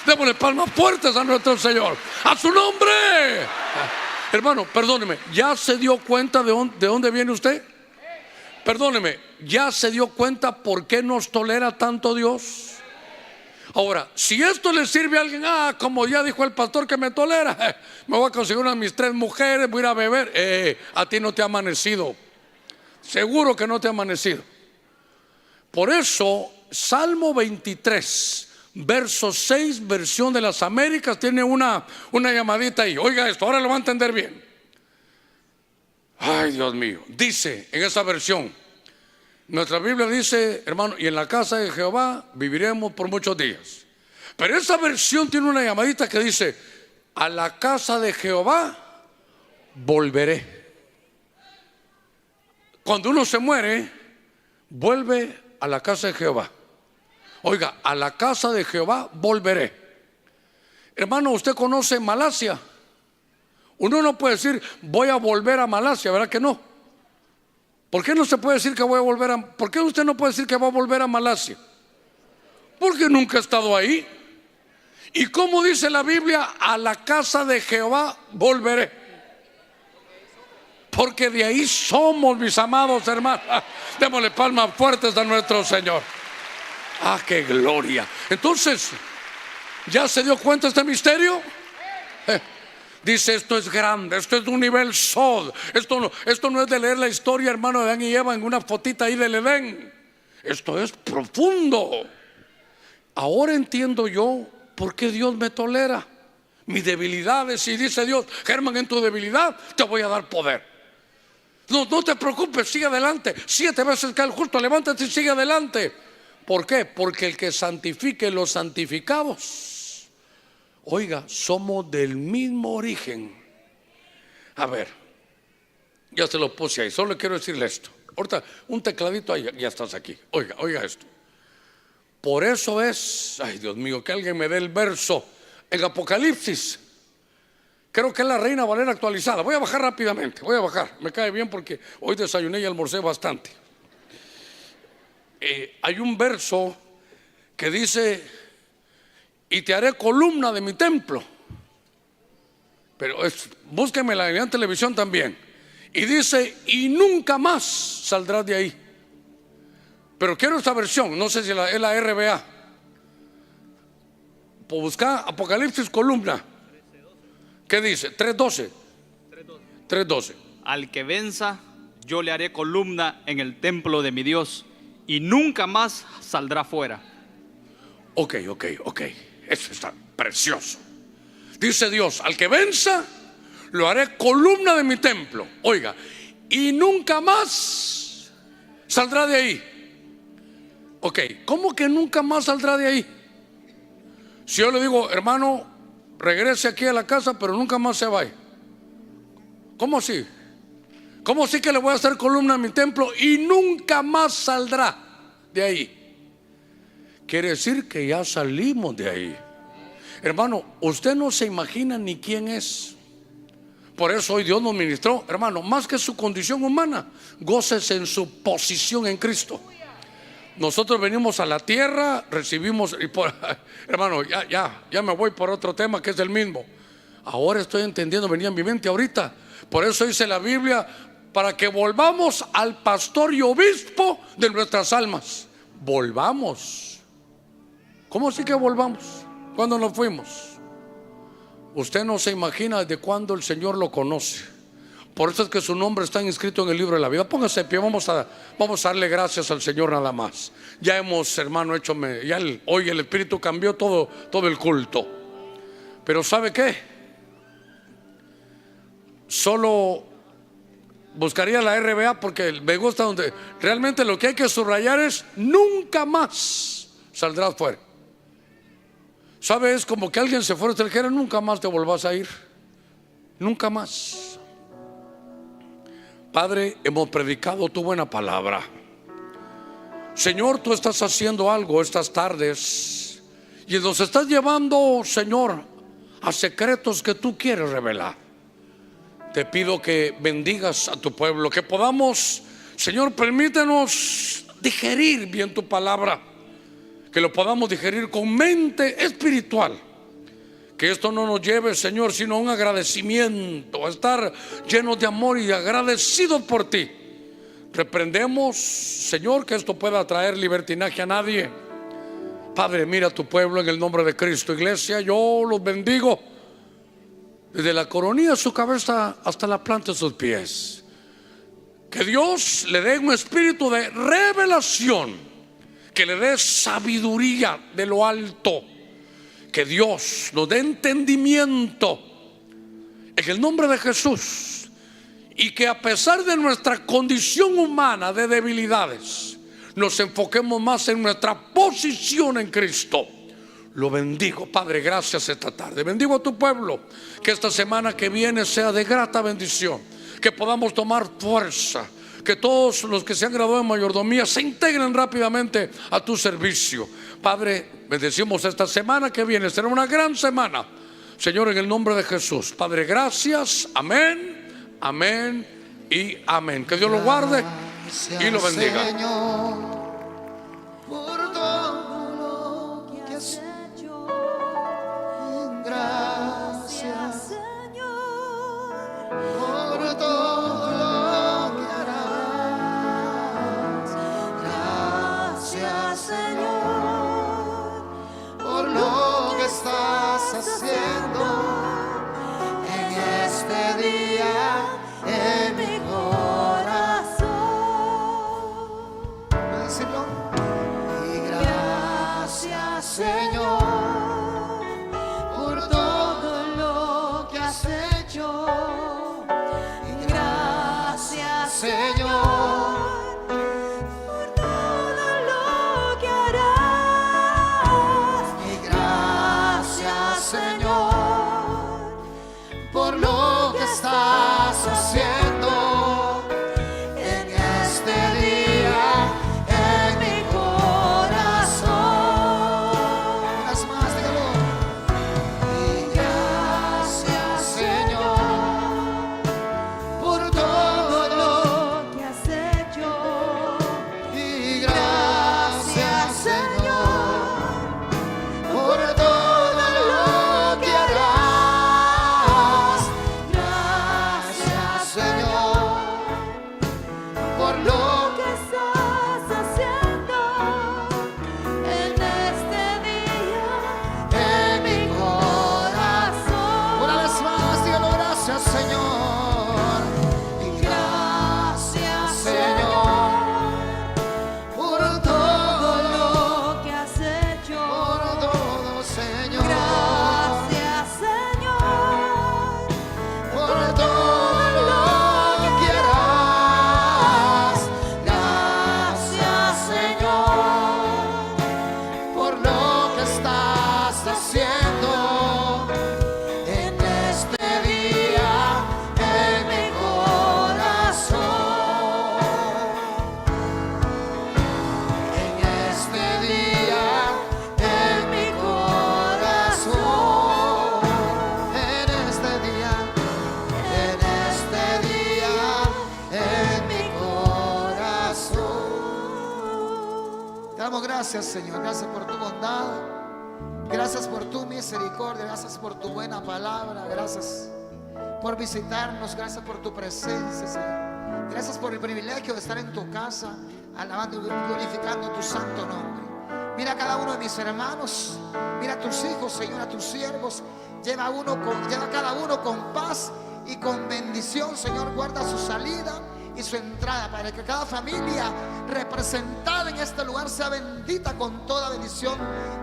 Démosle palmas fuertes a nuestro Señor, a su nombre. Hermano, perdóneme, ¿ya se dio cuenta de dónde viene usted? Perdóneme, ¿ya se dio cuenta por qué nos tolera tanto Dios? Ahora, si esto le sirve a alguien, como ya dijo el pastor que me tolera, me voy a conseguir una de mis 3 mujeres, voy a ir a beber. A ti no te ha amanecido, seguro que no te ha amanecido. Por eso, Salmo 23, verso 6, versión de las Américas, tiene una llamadita ahí. Oiga esto, ahora lo va a entender bien. Ay, Dios mío, dice en esa versión, nuestra Biblia dice, hermano, y en la casa de Jehová viviremos por muchos días. Pero esa versión tiene una llamadita que dice, a la casa de Jehová volveré. Cuando uno se muere, vuelve a la casa de Jehová. Oiga, a la casa de Jehová volveré. Hermano, ¿usted conoce Malasia? Uno no puede decir, voy a volver a Malasia, ¿verdad que no? ¿Por qué no se puede decir que voy a volver a... ¿Por qué usted no puede decir que va a volver a Malasia? Porque nunca ha estado ahí. ¿Y cómo dice la Biblia? A la casa de Jehová volveré. Porque de ahí somos, mis amados hermanos. Démosle palmas fuertes a nuestro Señor. ¡Qué gloria! Entonces, ¿ya se dio cuenta este misterio? Dice, esto es grande, esto es de un nivel sod. Esto no es de leer la historia, hermano, de Adán y Eva en una fotita ahí del Edén. Esto es profundo. Ahora entiendo yo por qué Dios me tolera mis debilidades. Y dice Dios, Germán, en tu debilidad te voy a dar poder. No te preocupes, sigue adelante. 7 veces cae el justo, levántate y sigue adelante. ¿Por qué? Porque el que santifique los santificados, oiga, somos del mismo origen. A ver, ya se lo puse ahí, solo quiero decirle esto. Ahorita, un tecladito ahí, ya estás aquí. Oiga esto. Por eso es, ay Dios mío, que alguien me dé el verso en Apocalipsis. Creo que es la Reina Valera actualizada. Voy a bajar rápidamente, me cae bien porque hoy desayuné y almorcé bastante. Hay un verso que dice, y te haré columna de mi templo. Pero búsquenme la en televisión también. Y dice, y nunca más saldrás de ahí. Pero quiero esta versión, no sé si es la RBA. Pues busca Apocalipsis columna. ¿Qué dice? 3:12. 3:12. Al que venza, yo le haré columna en el templo de mi Dios, y nunca más saldrá fuera. Ok. Eso está precioso. Dice Dios, al que venza, lo haré columna de mi templo. Oiga, y nunca más saldrá de ahí. Ok, ¿cómo que nunca más saldrá de ahí? Si yo le digo, hermano, regrese aquí a la casa, pero nunca más se vaya. ¿Cómo así? ¿Cómo así que le voy a hacer columna a mi templo y nunca más saldrá de ahí? Quiere decir que ya salimos de ahí. Hermano, usted no se imagina ni quién es. Por eso hoy Dios nos ministró, hermano, más que su condición humana, gócese en su posición en Cristo. Nosotros venimos a la tierra, recibimos, hermano, ya me voy por otro tema que es el mismo. Ahora estoy entendiendo, venía en mi mente ahorita. Por eso dice la Biblia, para que volvamos al pastor y obispo de nuestras almas. Volvamos. ¿Cómo así que volvamos? ¿Cuándo nos fuimos? Usted no se imagina desde cuándo el Señor lo conoce. Por eso es que su nombre está inscrito en el libro de la vida. Póngase de pie, vamos a darle gracias al Señor nada más. Ya hemos, hermano, hoy el Espíritu cambió todo el culto. Pero ¿sabe qué? Solo buscaría la RBA porque me gusta donde realmente lo que hay que subrayar es: nunca más saldrás fuera. ¿Sabe? Es como que alguien se fuera y dijera: nunca más te volvás a ir. Nunca más. Padre, hemos predicado tu buena palabra. Señor, tú estás haciendo algo estas tardes y nos estás llevando, Señor, a secretos que tú quieres revelar. Te pido que bendigas a tu pueblo, que podamos, Señor, permítenos digerir bien tu palabra, que lo podamos digerir con mente espiritual. Que esto no nos lleve, Señor, sino a un agradecimiento, a estar llenos de amor y agradecidos por ti. Reprendemos, Señor, que esto pueda traer libertinaje a nadie. Padre, mira a tu pueblo en el nombre de Cristo. Iglesia, yo los bendigo desde la coronilla de su cabeza hasta la planta de sus pies. Que Dios le dé un espíritu de revelación, que le dé sabiduría de lo alto. Que Dios nos dé entendimiento en el nombre de Jesús. Y que a pesar de nuestra condición humana de debilidades, nos enfoquemos más en nuestra posición en Cristo. Lo bendigo, Padre, gracias esta tarde. Bendigo a tu pueblo. Que esta semana que viene sea de grata bendición. Que podamos tomar fuerza. Que todos los que se han graduado en mayordomía se integren rápidamente a tu servicio. Padre, bendecimos esta semana que viene. Será una gran semana, Señor, en el nombre de Jesús. Padre, gracias. Amén, amén y amén. Que Dios lo guarde y lo bendiga. Señor, por todo lo que has hecho. Gracias, Señor, por todo lo que harás. Gracias, Señor, por lo que estás haciendo en este día en mi corazón. ¿Puedes decirlo? Y gracias, Señor, por todo lo que has hecho. Y gracias, Señor, por todo lo que harás. Y gracias, Señor, por lo que estás haciendo en este día en mi corazón. Unas más, dígalo. Y gracias, Señor, por todo lo que has hecho. Y gracias, Señor, por todo lo que harás. Gracias, Señor, por lo que estás haciendo en este día en mi corazón. Una vez más, dígalo, gracias, Señor. Y gracias, Señor, por todo lo que has hecho. Por todo, Señor. Gracias, Señor, por todo lo que harás. Gracias, Señor, por lo que estás haciendo en este día en mi corazón. En este día en mi corazón. En este día en mi corazón. Te damos gracias, Señor. Gracias por tu bondad. Gracias por tu misericordia, gracias por tu buena palabra, gracias por visitarnos, gracias por tu presencia, Señor. Gracias por el privilegio de estar en tu casa, alabando y glorificando tu santo nombre. Mira a cada uno de mis hermanos, mira a tus hijos, Señor, a tus siervos. Lleva a cada uno con paz y con bendición, Señor. Guarda su salida y su entrada, para que cada familia representada en este lugar sea bendita con toda bendición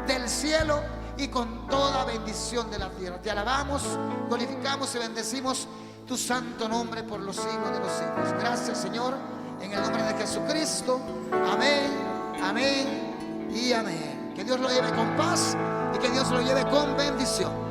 del cielo y con toda bendición de la tierra. Te alabamos, glorificamos y bendecimos tu santo nombre por los siglos de los siglos. Gracias, Señor, en el nombre de Jesucristo. Amén, amén y amén. Que Dios lo lleve con paz y que Dios lo lleve con bendición.